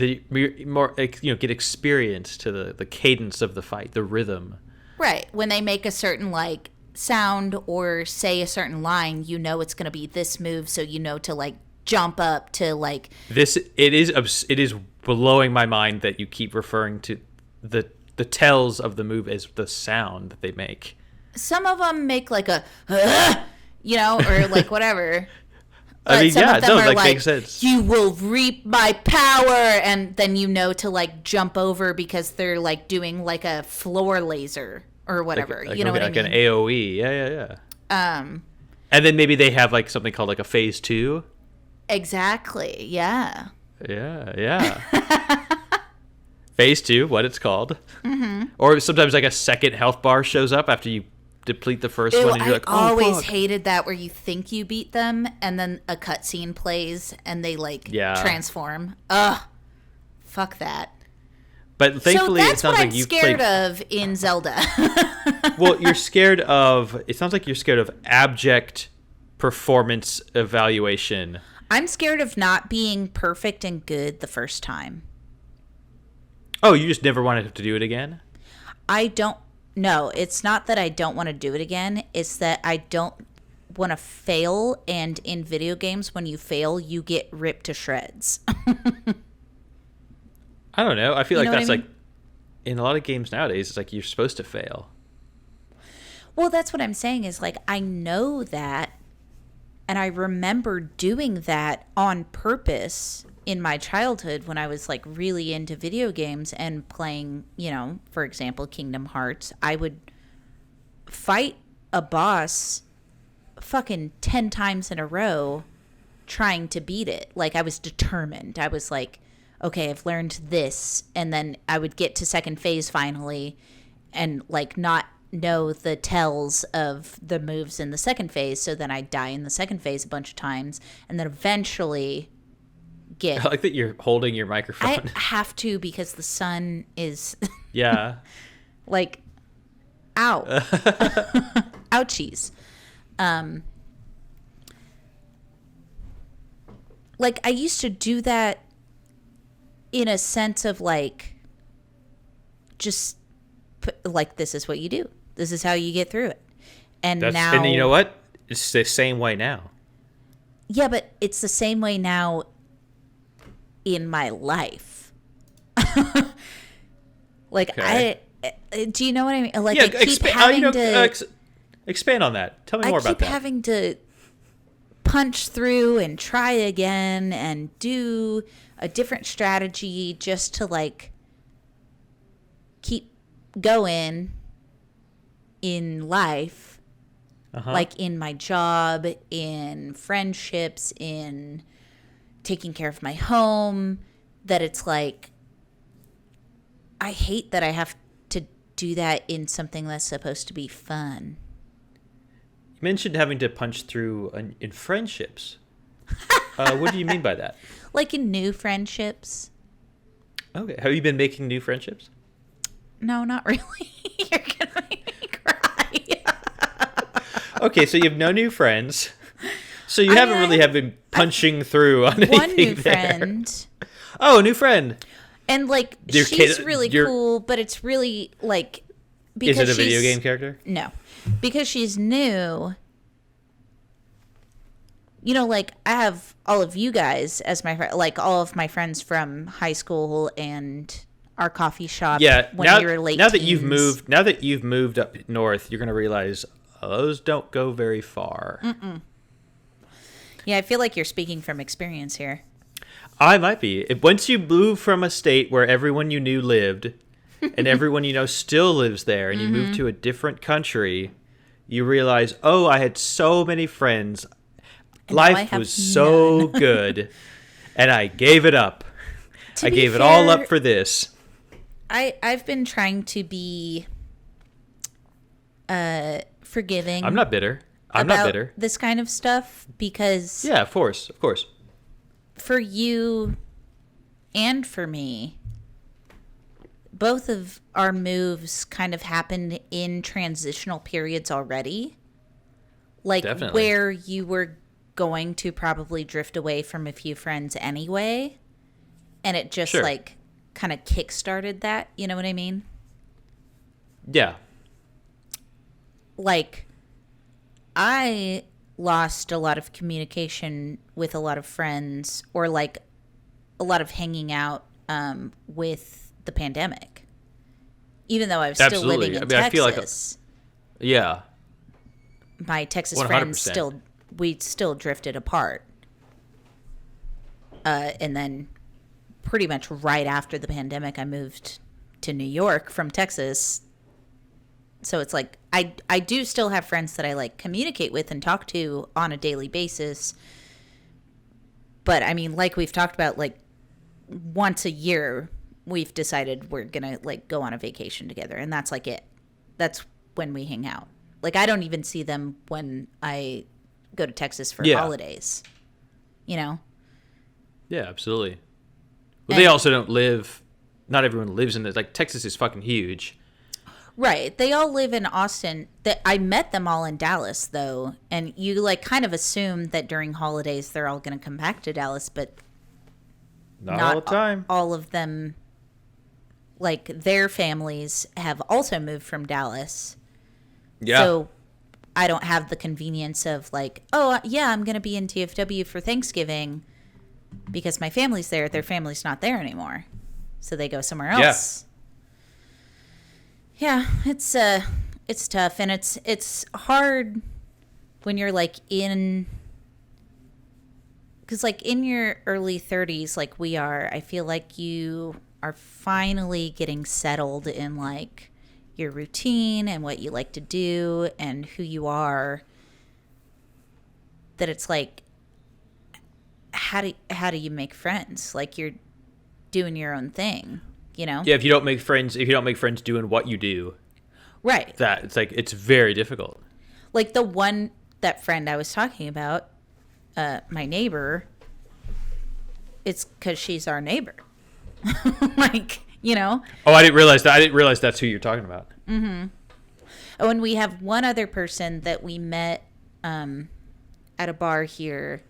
More, get experience to the cadence of the fight, the rhythm. right, when they make a certain, like, sound or say a certain line, you know it's going to be this move, so you know to, like, jump up to, like, It is blowing my mind that you keep referring to the tells of the move as the sound that they make. some of them make like a you know, or like whatever. I mean, some yeah, of them no, are like, like, makes sense. you will reap my power, and then you know to, like, jump over because they're, like, doing like a floor laser or whatever. You know what I mean? Like an AOE. Yeah. And then maybe they have like something called like a phase 2. Exactly. Yeah. Yeah. Phase 2, what it's called. Mm-hmm. Or sometimes like a second health bar shows up after you deplete the first Ew, one, and you're I like, oh, always fuck. hated that where you think you beat them and then a cutscene plays and they, like, transform. Ugh. Fuck that. But thankfully, so it that's sounds what like I'm you've scared played. of in Zelda. Well, you're scared of. It sounds like you're scared of abject performance evaluation. I'm scared of not being perfect and good the first time. Oh, you just never wanted to do it again? I don't. No, it's not that I don't want to do it again. It's that I don't want to fail. And in video games, when you fail, you get ripped to shreds. I don't know. I feel You like know what that's I mean? like in a lot of games nowadays. It's like you're supposed to fail. Well, that's what I'm saying is like I know that, and I remember doing that on purpose in my childhood when I was like really into video games and playing, for example, Kingdom Hearts. I would fight a boss fucking 10 times in a row trying to beat it. Like I was determined. I was like, okay, I've learned this. And then I would get to second phase finally and like not know the tells of the moves in the second phase. So then I'd die in the second phase a bunch of times and then eventually get. I like that you're holding your microphone. I have to because the sun is Yeah. like, ow. Ouchies. Like I used to do that in a sense of like just like this is what you do. This is how you get through it. And now And you know what? It's the same way now. Yeah, but it's the same way now in my life. Like Okay. do you know what I mean? Like Yeah, I keep having to expand on that. Tell me more I about keep that. having to punch through and try again and do a different strategy just to like keep going in life, like in my job, in friendships, in taking care of my home, that it's like I hate that I have to do that in something that's supposed to be fun. You mentioned having to punch through in friendships. What do you mean by that? Like in new friendships. Okay. Have you been making new friendships? No, not really. You're gonna make me cry. Okay, so you have no new friends. So you I haven't mean, really have been punching through on anything One new there. friend. Oh, a new friend. And like Your she's kid- really your- cool, but it's really like Is because it a video she's- game character? No. Because she's new. Like I have all of you guys as my friend, like all of my friends from high school and our coffee shop. Yeah. When we were late now that teens. you've moved up north, you're gonna realize those don't go very far. Yeah, I feel like you're speaking from experience here. I might be. Once you move from a state where everyone you knew lived, and everyone you know still lives there, and you move to a different country, you realize, oh, I had so many friends. And now I Life have was so good, and I gave it up. To I be gave it all fair, up for this. I've been trying to be forgiving. I'm not bitter. I'm not bitter. This kind of stuff because Yeah, of course, of course. for you and for me, both of our moves kind of happened in transitional periods already. Like Definitely. where you were going to probably drift away from a few friends anyway. And it just Sure. like kind of kick-started that. You know what I mean? Yeah. Like I lost a lot of communication with a lot of friends or like a lot of hanging out with the pandemic. Even though I was still Absolutely. living in I mean, I feel like Texas, Yeah. my Texas 100%. friends we still drifted apart. And then pretty much right after the pandemic, I moved to New York from Texas. So it's like I do still have friends that I like communicate with and talk to on a daily basis. But I mean, like we've talked about, like once a year, we've decided we're going to like go on a vacation together. And that's like it. That's when we hang out. Like I don't even see them when I go to Texas for holidays, you know? Yeah, absolutely. Well, they also don't live. Not everyone lives in it. Like Texas is fucking huge. Right. They all live in Austin. I met them all in Dallas, though. And you, like, kind of assume that during holidays they're all going to come back to Dallas, but Not all the time. all of them, like their families have also moved from Dallas. Yeah. So I don't have the convenience of like, oh, yeah, I'm going to be in DFW for Thanksgiving because my family's there. Their family's not there anymore. So they go somewhere else. Yeah, it's tough, and it's hard when you're like because like in your early 30s like we are, I feel like you are finally getting settled in like your routine and what you like to do and who you are, that it's like how do you make friends? Like you're doing your own thing, you know? Yeah, if you don't make friends doing what you do, Right. that it's like it's very difficult. Like that friend I was talking about, my neighbor, it's because she's our neighbor. Like, you know? Oh, I didn't realize that. I didn't realize that's who you're talking about. Mm-hmm. Oh, and we have one other person that we met at a bar here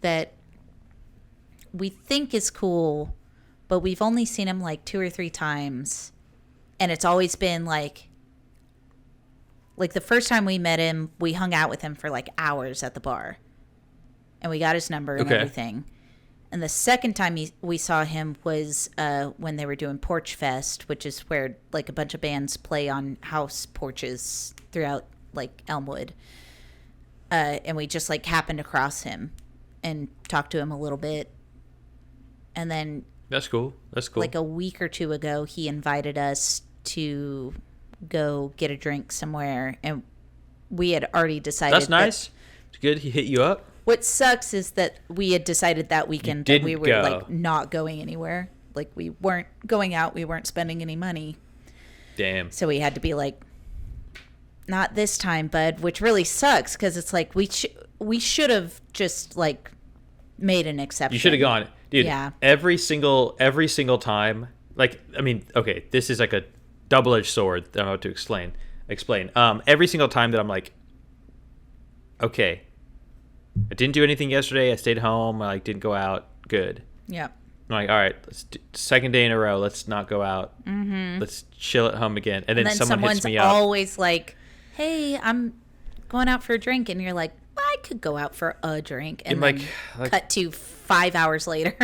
that we think is cool, but we've only seen him like 2 or 3 times. And it's always been like the first time we met him, we hung out with him for like hours at the bar. And we got his number and everything. And the second time we saw him was when they were doing Porch Fest, which is where like a bunch of bands play on house porches throughout like Elmwood. And we just like happened across him and talked to him a little bit. And then That's cool. like a week or 2 ago, he invited us to go get a drink somewhere, and we had already decided. That's nice. It's good. He hit you up. What sucks is that we had decided that weekend that we were go. like not going anywhere. Like we weren't going out. We weren't spending any money. Damn. So we had to be like, not this time, bud. Which really sucks because it's like we should have just like made an exception. You should have gone, dude. Yeah. Every single time. Like, I mean, okay, this is like a double-edged sword that I'm about to explain. Every single time that I'm like, okay, I didn't do anything yesterday. I stayed home. I like didn't go out. Good. Yeah. I'm like, all right, second day in a row. Let's not go out. Mm-hmm. Let's chill at home again. And then someone hits me up. Always like, hey, I'm going out for a drink. And you're like, well, I could go out for a drink. And then cut to 5 hours later.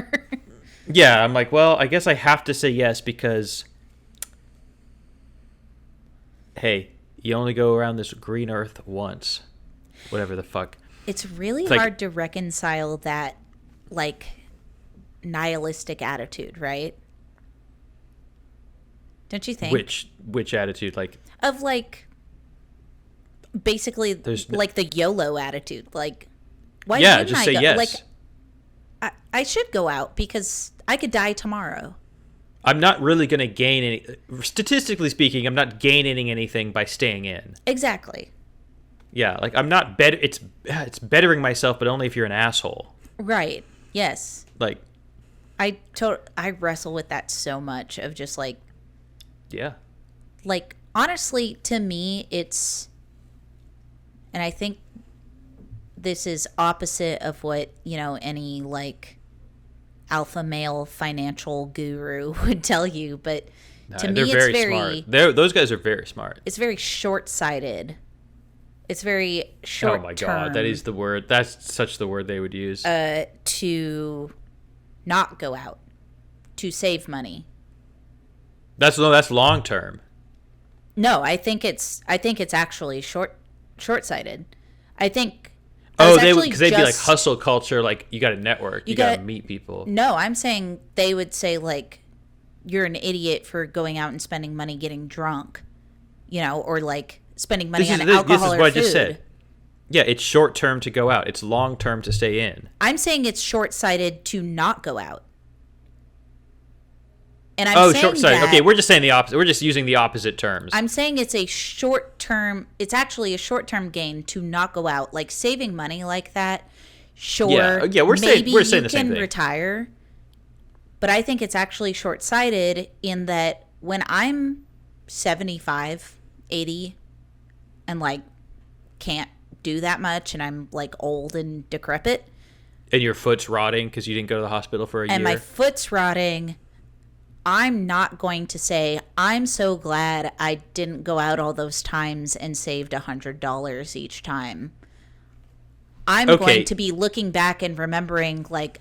Yeah, I'm like, well, I guess I have to say yes because, hey, you only go around this green earth once. Whatever the fuck. It's really hard to reconcile that, like, nihilistic attitude, right? Don't you think? Which attitude? Like, of like, basically, like the YOLO attitude. Like, why didn't just I say go? yes. Like, I should go out because I could die tomorrow. I'm not really going to gain any. Statistically speaking, I'm not gaining anything by staying in. Exactly. Yeah, like I'm not better. It's bettering myself, but only if you're an asshole. Right. Yes. Like, I wrestle with that so much of just like. Yeah. Like, honestly, to me, it's, and I think this is opposite of what, you know, any like alpha male financial guru would tell you, but to me it's very smart. Those guys are very smart. It's very short-sighted. It's very short-term. Oh my god, that is the word. That's such the word they would use. To not go out, to save money. That's long term. No, I think it's actually short-sighted. I think. Because they'd be like hustle culture, like you got to network, you got to meet people. No, I'm saying they would say like, you're an idiot for going out and spending money getting drunk, you know, or like spending money on alcohol or food. This is what I just said. Yeah, it's short term to go out. It's long term to stay in. I'm saying it's short-sighted to not go out. And I'm saying short-sighted. Okay, we're just saying the opposite. We're just using the opposite terms. I'm saying it's a short-term. It's actually a short-term gain to not go out, like saving money like that. Sure, yeah, we're saying the same thing. You can retire, but I think it's actually short-sighted in that when I'm 75, 80, and like can't do that much, and I'm like old and decrepit, and your foot's rotting because you didn't go to the hospital for a year, and my foot's rotting. I'm not going to say, I'm so glad I didn't go out all those times and saved $100 each time. I'm going to be looking back and remembering, like,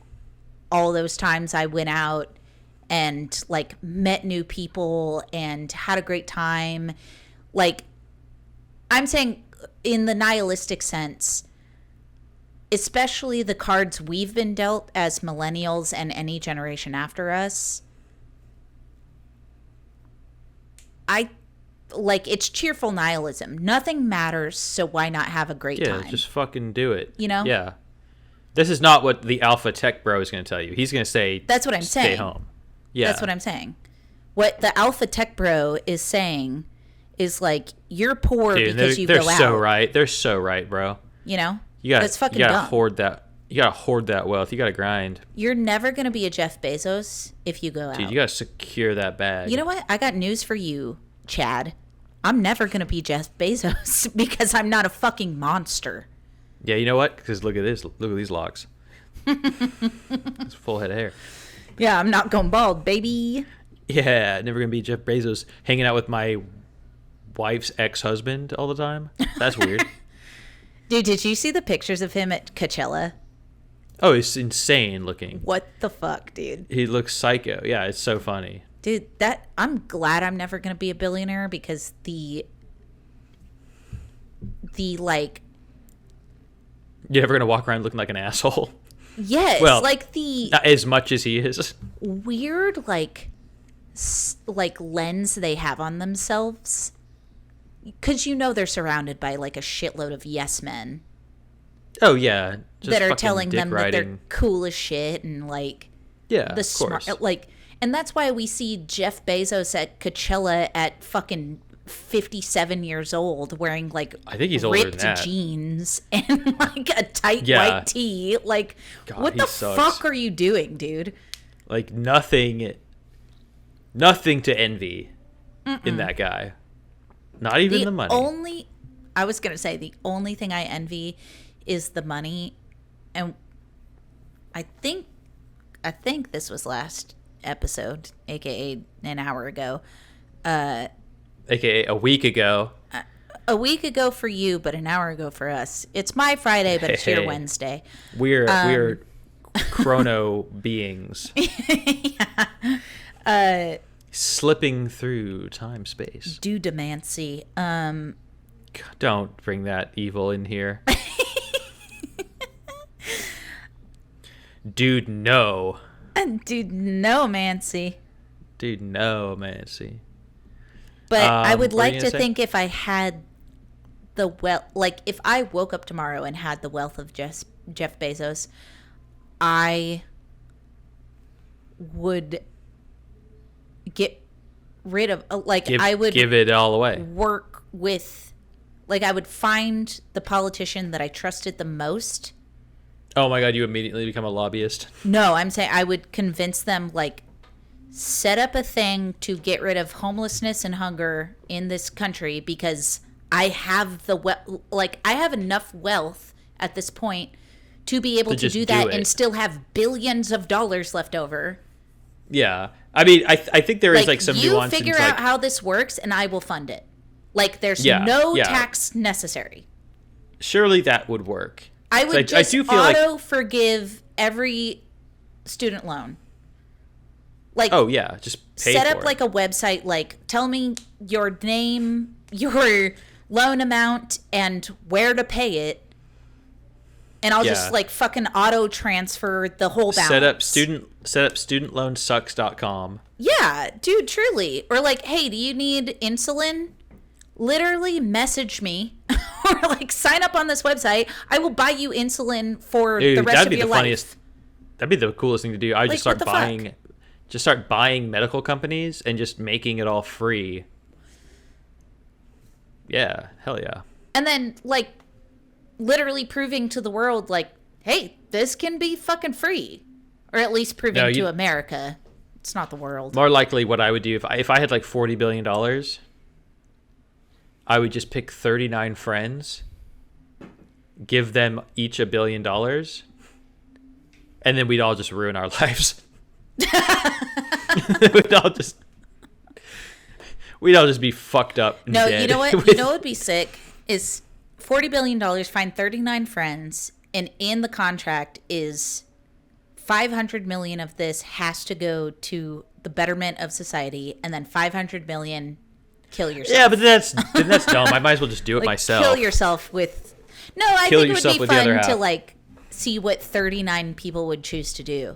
all those times I went out and, like, met new people and had a great time. Like, I'm saying in the nihilistic sense, especially the cards we've been dealt as millennials and any generation after us, it's cheerful nihilism. Nothing matters, so why not have a great time? Yeah, just fucking do it. You know? Yeah. This is not what the alpha tech bro is going to tell you. He's going to say, that's what I'm saying. Stay home. Yeah. That's what I'm saying. What the alpha tech bro is saying is, like, you're poor because you go out. They're so right. They're so right, bro. You know? That's fucking you gotta dumb. hoard that. You gotta hoard that wealth. You gotta grind. You're never going to be a Jeff Bezos if you go out. Dude, you gotta secure that bag. You know what? I got news for you, Chad. I'm never going to be Jeff Bezos because I'm not a fucking monster. Yeah, you know what? Because look at this. Look at these locks. It's full head of hair. Yeah, I'm not going bald, baby. Yeah, never gonna be Jeff Bezos hanging out with my wife's ex-husband all the time. That's weird. Dude, did you see the pictures of him at Coachella? Oh, it's insane looking. What the fuck, dude? He looks psycho. Yeah, it's so funny. Dude, I'm glad I'm never gonna be a billionaire because the like, You're never gonna walk around looking like an asshole. yes, Well, like the not as much as he is. weird like lens they have on themselves, because they're surrounded by like a shitload of yes men. Oh yeah, just that are fucking telling dick them riding. that they're cool as shit and like Yeah, the of smart, course. like, and that's why we see Jeff Bezos at Coachella at fucking 57 years old wearing like I think he's older than ripped that. jeans and like a tight Yeah. white tee. Like, God, what he the sucks. fuck are you doing, dude? Like nothing to envy in that guy. Not even the money. I was gonna say the only thing I envy is the money, and I think this was last episode, aka an hour ago, AKA a week ago. a week ago for you, but an hour ago for us. It's my Friday, but it's your Wednesday. We're chrono beings. Slipping through time space. Dudemancy. Don't bring that evil in here. Dude, no. Dude, no, Mancy. Dude, no, man. See. But I would what were you like gonna to say? think if I had the wealth, like if I woke up tomorrow and had the wealth of Jeff Bezos, I would get rid of, I would give it all away. work with, like, I would find the politician that I trusted the most. Oh my God, you immediately become a lobbyist. No, I'm saying I would convince them, like, set up a thing to get rid of homelessness and hunger in this country because I have I have enough wealth at this point to be able to just do that do it. and still have billions of dollars left over. Yeah. I mean, I think there is like some you nuance. figure into, out how this works and I will fund it. Like, there's Yeah, no yeah. tax necessary. Surely that would work. I would I just do feel like- auto forgive every student loan. Like, Oh yeah, just pay set for up it. like a website, like, tell me your name, your loan amount, and where to pay it. And I'll just Yeah. like fucking auto transfer the whole balance. set up studentloansucks.com. Yeah, dude, truly. Or like, hey, do you need insulin? Literally message me or like sign up on this website. I will buy you insulin for Dude, the rest that'd of be your the life. funniest. That'd be the coolest thing to do. I Like, just start what the fuck? buying medical companies and just making it all free. Yeah, hell yeah. And then like literally proving to the world like, hey, this can be fucking free. Or at least proving No, to America. It's not the world. More likely, what I would do if I had like $40 billion, I would just pick 39 friends, give them each $1 billion, and then we'd all just ruin our lives. we'd all just be fucked up and No, dead. you know what? You know what would be sick is $40 billion, find 39 friends, and in the contract is 500 million of this has to go to the betterment of society, and then 500 million kill yourself. Yeah, but that's dumb. I might as well just do it Like, myself. kill yourself with. No, I Kill think it yourself would be with the other fun to half. like see what 39 people would choose to do.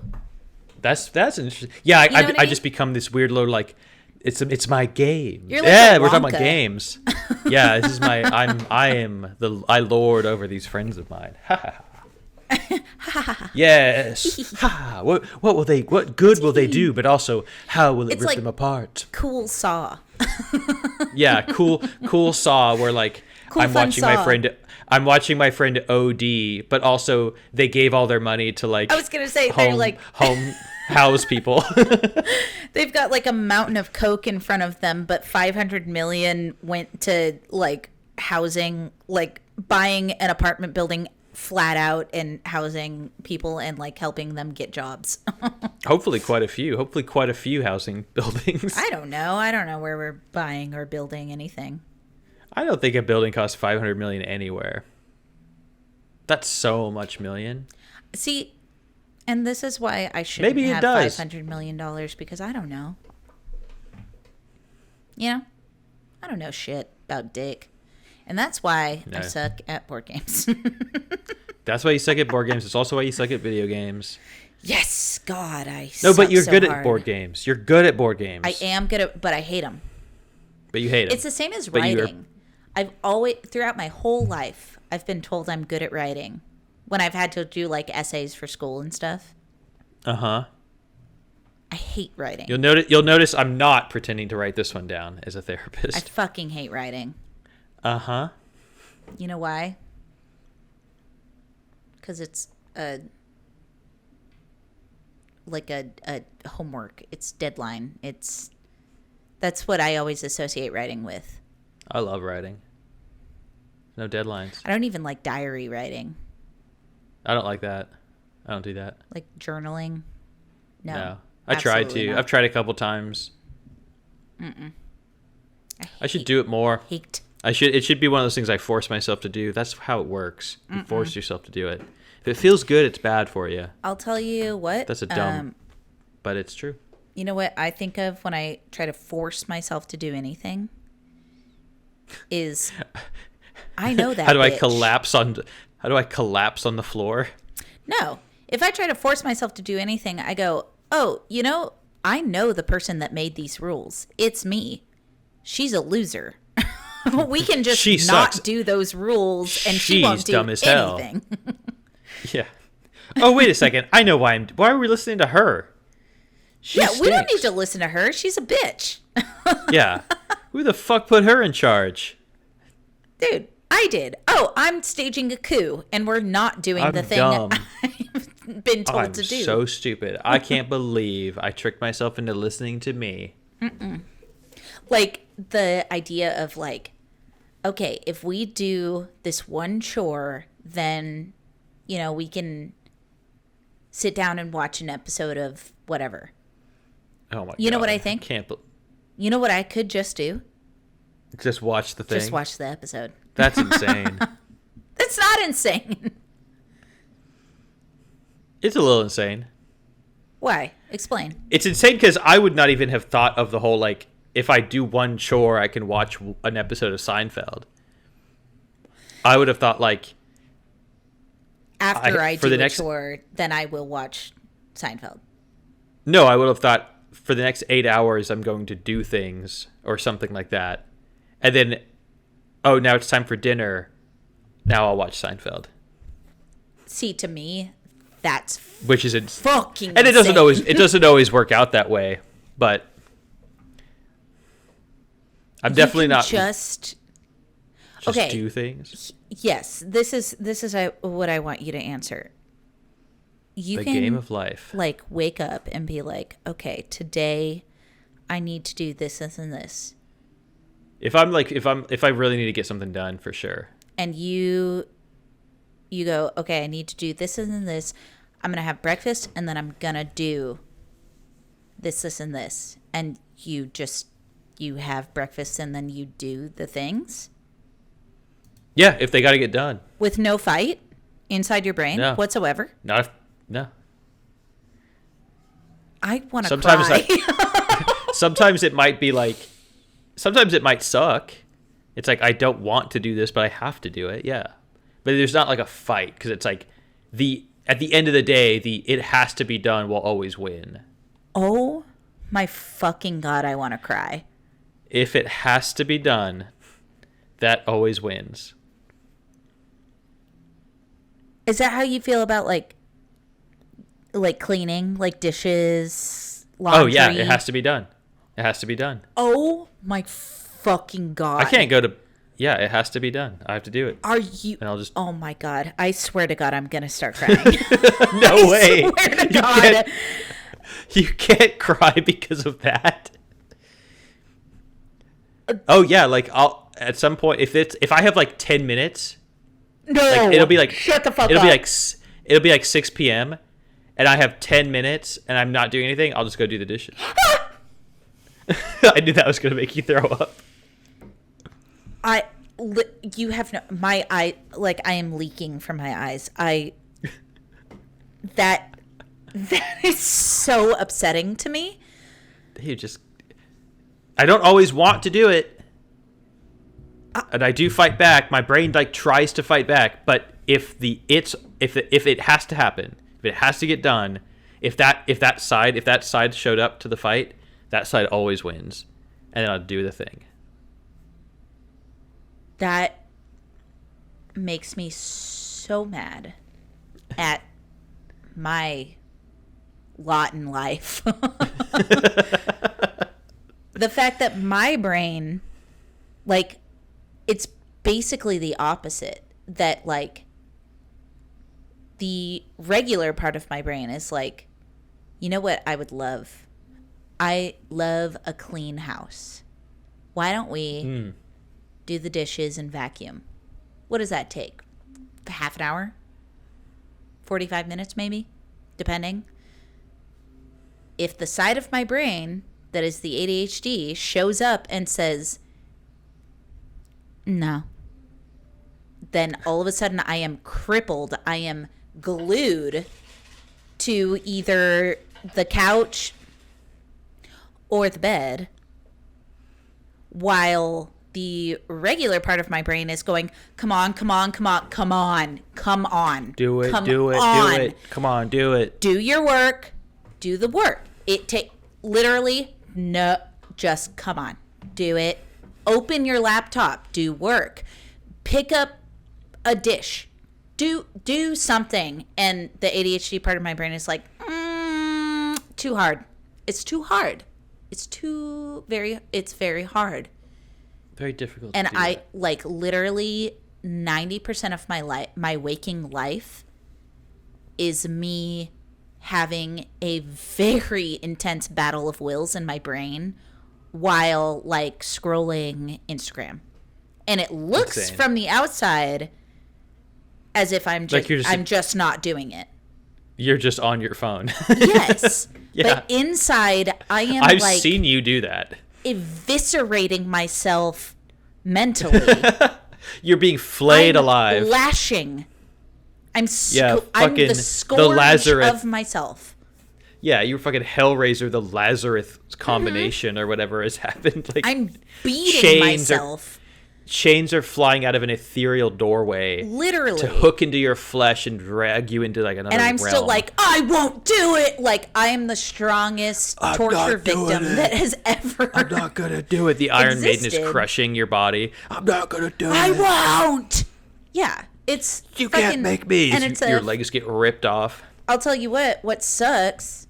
That's interesting. Yeah, You know what I I mean? just become this weird little like it's my game. You're like yeah, a we're talking Wonka. about games. Yeah, this is my I lord over these friends of mine. Yes. Ha. What good will they do? But also, how will it It's rip like- them apart? Cool Saw. Yeah, cool Saw where like Cool, I'm fun watching Saw. I'm watching my friend OD, but also they gave all their money to like I was gonna say they're like home house people. they've got like a mountain of coke in front of them, but 500 million went to like housing, like buying an apartment building flat out and housing people and like helping them get jobs. Hopefully quite a few housing buildings. I don't know where we're buying or building anything. I don't think a building costs 500 million anywhere. That's so much million. See, and this is why I shouldn't Maybe it have does. $500 million because I don't know. You know? I don't know shit about dick. And that's why I No. suck at board games. That's why you suck at board games. It's also why you suck at video games. Yes, God, No, but suck you're so good hard. at board games. You're good at board games. I am good at, but I hate them. But you hate them. It's the same as But you're- writing. I've always, throughout my whole life, I've been told I'm good at writing. When I've had to do like essays for school and stuff, Uh-huh. I hate writing. You'll notice I'm not pretending to write this one down as a I therapist. fucking hate writing. Uh-huh. You know why? Because it's like a homework. It's deadline. That's what I always associate writing with. I love writing. No deadlines. I don't even like diary writing. I don't like that. I don't do that. Like journaling. No. I tried absolutely to. not. I've tried a couple times. I should do it more. Hate. It should be one of those things I force myself to do. That's how it works. You force yourself to do it. If it feels good, it's bad for you. I'll tell you what. That's a dumb, but it's true. You know what I think of when I try to force myself to do anything? Is I know that. How do I bitch. collapse on the floor? No. If I try to force myself to do anything, I go, oh, you know, I know the person that made these rules. It's me. She's a loser. We can just She not sucks. do those rules and she She's won't do dumb as hell. anything. Yeah. Oh, wait a second. I know why are we listening to her? She Yeah, we don't stinks. need to listen to her. She's a bitch. Yeah. Who the fuck put her in charge? Dude, I did. Oh, I'm staging a coup and we're not doing I'm the thing dumb. I've been told I'm to do. so stupid. I can't believe I tricked myself into listening to me. Like the idea of like, okay, if we do this one chore, then, you know, we can sit down and watch an episode of whatever. Oh my god. You know what I think? Can't You know what I could just do? just watch the thing. Just watch the episode. That's insane. That's not insane. It's a little insane. Why? Explain. It's insane because I would not even have thought of the whole like if I do one chore, I can watch an episode of Seinfeld. I would have thought like After I for do the a next- chore, then I will watch Seinfeld. no, I would have thought for the next 8 hours I'm going to do things or something like that, and then oh now it's time for dinner. Now I'll watch Seinfeld, See, to me, that's which is fucking and it insane. doesn't always work out that way, but I'm You definitely can not just just okay. do things. Yes, this is what I want you to answer. You The can game of life. like wake up and be like, okay, today I need to do this, this, and this, If I really need to get something done for sure. and you go, okay, I need to do this and this. I'm gonna have breakfast, and then I'm gonna do this, and this, and you have breakfast and then you do the things Yeah, if they got to get done. with no fight inside your brain No. whatsoever. Not if, no. I want to Sometimes cry. Sometimes it might be like, sometimes it might suck. It's like, I don't want to do this, but I have to do it. Yeah. But there's not like a fight, because it's like at the end of the day, it has to be done will always win. Oh my fucking God, I want to cry. If it has to be done, that always wins. Is that how you feel about like cleaning, like dishes, laundry? Oh yeah, it has to be done. It has to be done. Oh my fucking God. I can't go to. Yeah, it has to be done. I have to do it. Are you? And I'll just. Oh my God. I swear to God, I'm going to start crying. No way. I swear to You God. can't- You can't cry because of that. Oh yeah, like I'll at some point if I have like 10 minutes, No. like it'll be like shut the fuck it'll up. It'll be like 6 p.m. and I have 10 minutes and I'm not doing anything. I'll just go do the dishes. I knew that was gonna make you throw up. You have no, my eye, like I am leaking from my eyes. That is so upsetting to me. I don't always want to do it. And I do fight back. My brain like tries to fight back, but if it has to happen, if it has to get done, if that side showed up to the fight, that side always wins. And then I'll do the thing. That makes me so mad at my lot in life. The fact that my brain, like, it's basically the opposite. That, like, the regular part of my brain is like, you know what I would love? I love a clean house. Why don't we do the dishes and vacuum? What does that take? Half an hour? 45 minutes maybe? Depending. If the side of my brain that is the ADHD shows up and says, no, then all of a sudden I am crippled. I am glued to either the couch or the bed, while the regular part of my brain is going, come on, come on, come on, come on, come on. Do it, come do it, on. do it. Come on, do it. Do your work. Do the work. It take literally, no, just come on. Do it. Open your laptop. Do work. Pick up a dish. Do something. And the ADHD part of my brain is like, too hard. It's too hard. It's very hard. Very difficult. And to do I that. like literally 90% of my waking life is me having a very intense battle of wills in my brain while like scrolling Instagram. And it looks Insane. from the outside as if I'm just, Like I'm just not doing it. You're just on your phone. Yes. Yeah. But inside I am I've like seen you do that. eviscerating myself mentally. You're being flayed I'm alive. lashing. I'm Yeah, I'm fucking the the scourge Lazarus. of myself. Yeah, you were fucking Hellraiser, the Lazarus combination or whatever has happened. Like I'm beating chains myself. chains are flying out of an ethereal doorway Literally. to hook into your flesh and drag you into like another And I'm realm. still like, I won't do it. Like, I am the strongest I'm torture not doing victim it. that has ever. I'm not gonna do it. The Iron Maiden Existed. is crushing your body. I'm not gonna do I it. won't. Yeah, it's You fucking, can't make me. And it's Your legs get ripped off. I'll tell you what sucks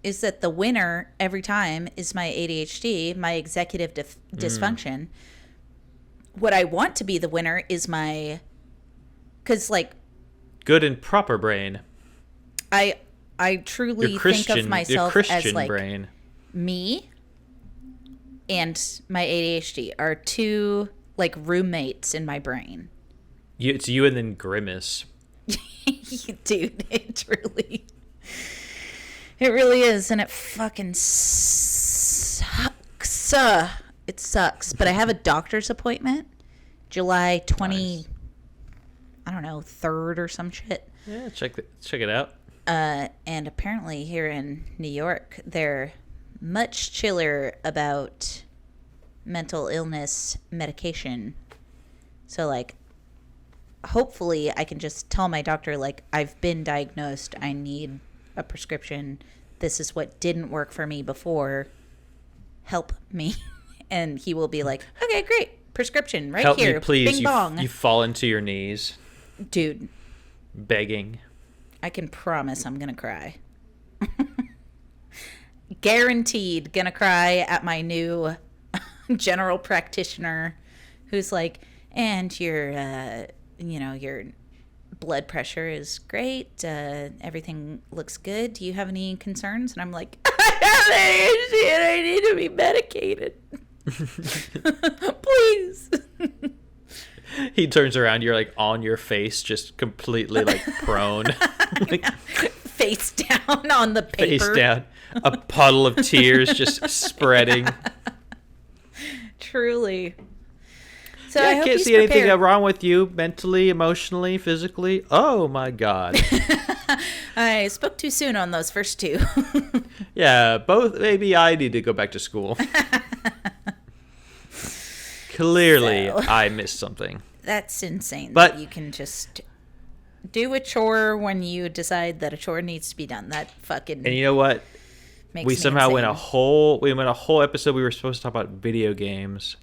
is that the winner every time is my ADHD, my executive dysfunction. What I want to be the winner is my, because like Good and proper brain. I truly Your think of Christian myself as like brain. me and my ADHD are two like roommates in my brain. It's you and then Grimace. Dude, it truly It really is, and it fucking sucks. It sucks, but I have a doctor's appointment July 20, Nice. I don't know, 3rd or some shit. Yeah, check it out. And apparently here in New York, they're much chiller about mental illness medication. So, like, hopefully I can just tell my doctor, like, I've been diagnosed. I need a prescription. This is what didn't work for me before. Help me. And he will be like, okay, great. Prescription right Help here. me, please. Bing bong. You fall into your knees, Dude, begging. I can promise I'm going to cry. Guaranteed going to cry at my new general practitioner who's like, and your blood pressure is great. Everything looks good. Do you have any concerns? And I'm like, I need to be medicated. Please. He turns around, you're like on your face, just completely like prone. Like, Face down on the paper. face down. A puddle of tears just spreading. Truly. So Yeah, I I hope can't he's see anything prepared. wrong with you mentally, emotionally, physically. Oh my God. I spoke too soon on those first two. Yeah, both. Maybe I need to go back to school. Clearly, So. I missed something. That's insane. But- That you can just do a chore when you decide that a chore needs to be done. That fucking And you know what? makes We me somehow went insane. a whole episode. We were supposed to talk about video games,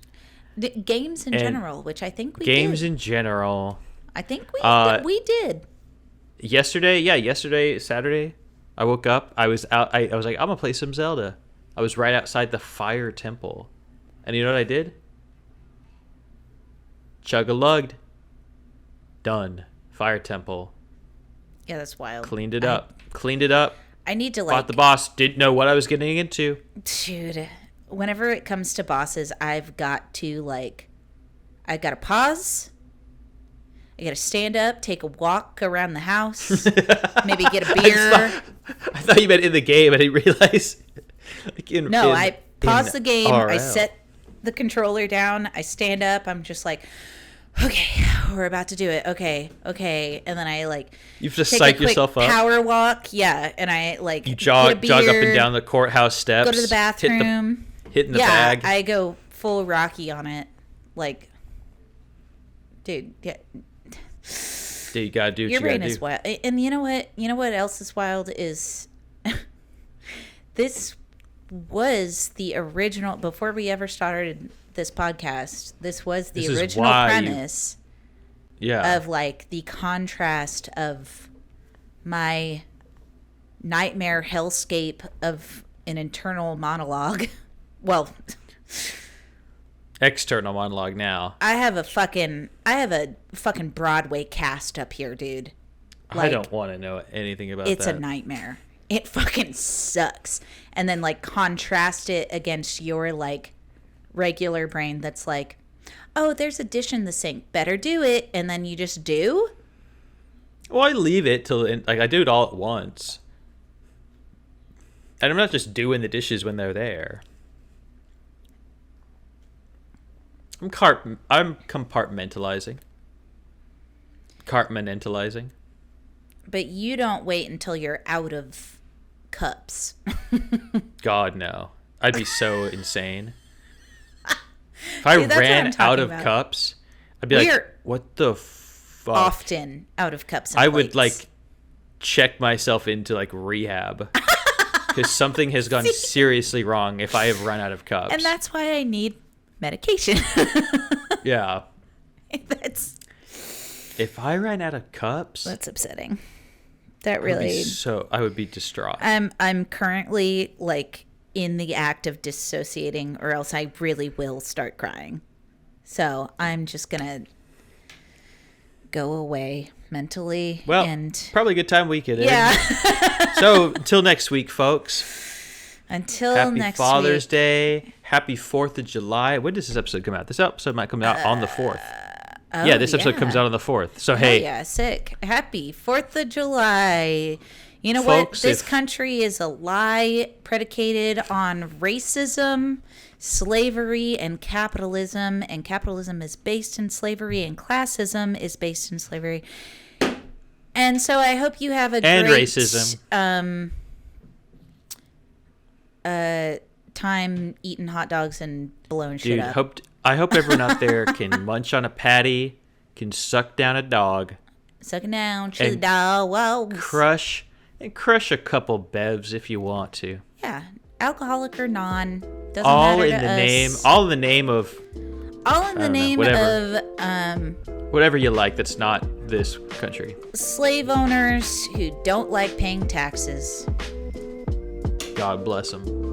Games in and general, which I think we games did. in general. I think we did. Yesterday, Saturday, I woke up. I was out. I was like, I'm gonna play some Zelda. I was right outside the Fire Temple, and you know what I did? Chug-a-lugged. Done. Fire Temple. Yeah, that's wild. Cleaned it up. Cleaned it up. I need to Fought like, the boss. Didn't know what I was getting into. dude. Whenever it comes to bosses, I've got to I gotta pause. I gotta stand up, take a walk around the house, maybe get a beer. I thought you meant in the game. I didn't realize. Like I pause the game. I RL. set the controller down. I stand up. I'm just like, okay, we're about to do it. Okay. And then I You have to take psych a quick yourself up. power walk. Yeah, and I You get a jog up beer, and down the courthouse steps. go to the bathroom. Hitting the yeah, bag. I go full Rocky on it. Like, dude, yeah. Dude, you gotta do what Your you gotta brain do. is wild. And you know what? You know what else is wild is this was the original, before we ever started this podcast, this was the This is original why premise Yeah. of the contrast of my nightmare hellscape of an internal monologue. Well, External monologue now. I have a fucking Broadway cast up here, dude. I don't want to know anything about It's that. a nightmare. It fucking sucks. And then contrast it against your regular brain that's like, oh, there's a dish in the sink. Better do it. And then you just do. Well, I leave it till I do it all at once. And I'm not just doing the dishes when they're there. I'm compartmentalizing. Compartmentalizing. But you don't wait until you're out of cups. God, no. I'd be so insane. If I See, that's what I'm ran out talking of about. cups, I'd be like, We're what the fuck? Often out of cups and I would plates. check myself into rehab. Because something has gone seriously wrong if I have run out of cups. And that's why I need medication. Yeah. That's If I ran out of cups, upsetting. That I would be really I would be distraught. I'm currently in the act of dissociating, or else I really will start crying. So I'm just gonna go away mentally. Well, and probably a good time we could end. yeah. So until next week, folks. Until Happy next Father's week. Day. Happy 4th of July. When does this episode come out? This episode might come out on the 4th. Yeah, this episode comes out on the 4th. So, Oh, hey, yeah, sick. Happy 4th of July. You know what? Folks, This country is a lie predicated on racism, slavery, and capitalism. And capitalism is based in slavery, and classism is based in slavery. And so I hope you have a and great racism. Time eating hot dogs and blowing shit Dude, up. I hope everyone out there can munch on a patty, can suck down a dog, Sucking down to the and dogs. crush a couple bevs if you want to. Yeah, alcoholic or non, doesn't All matter in to the us. name, all in the name of All in the name whatever. of whatever you like. That's not this country. slave owners who don't like paying taxes. God bless them.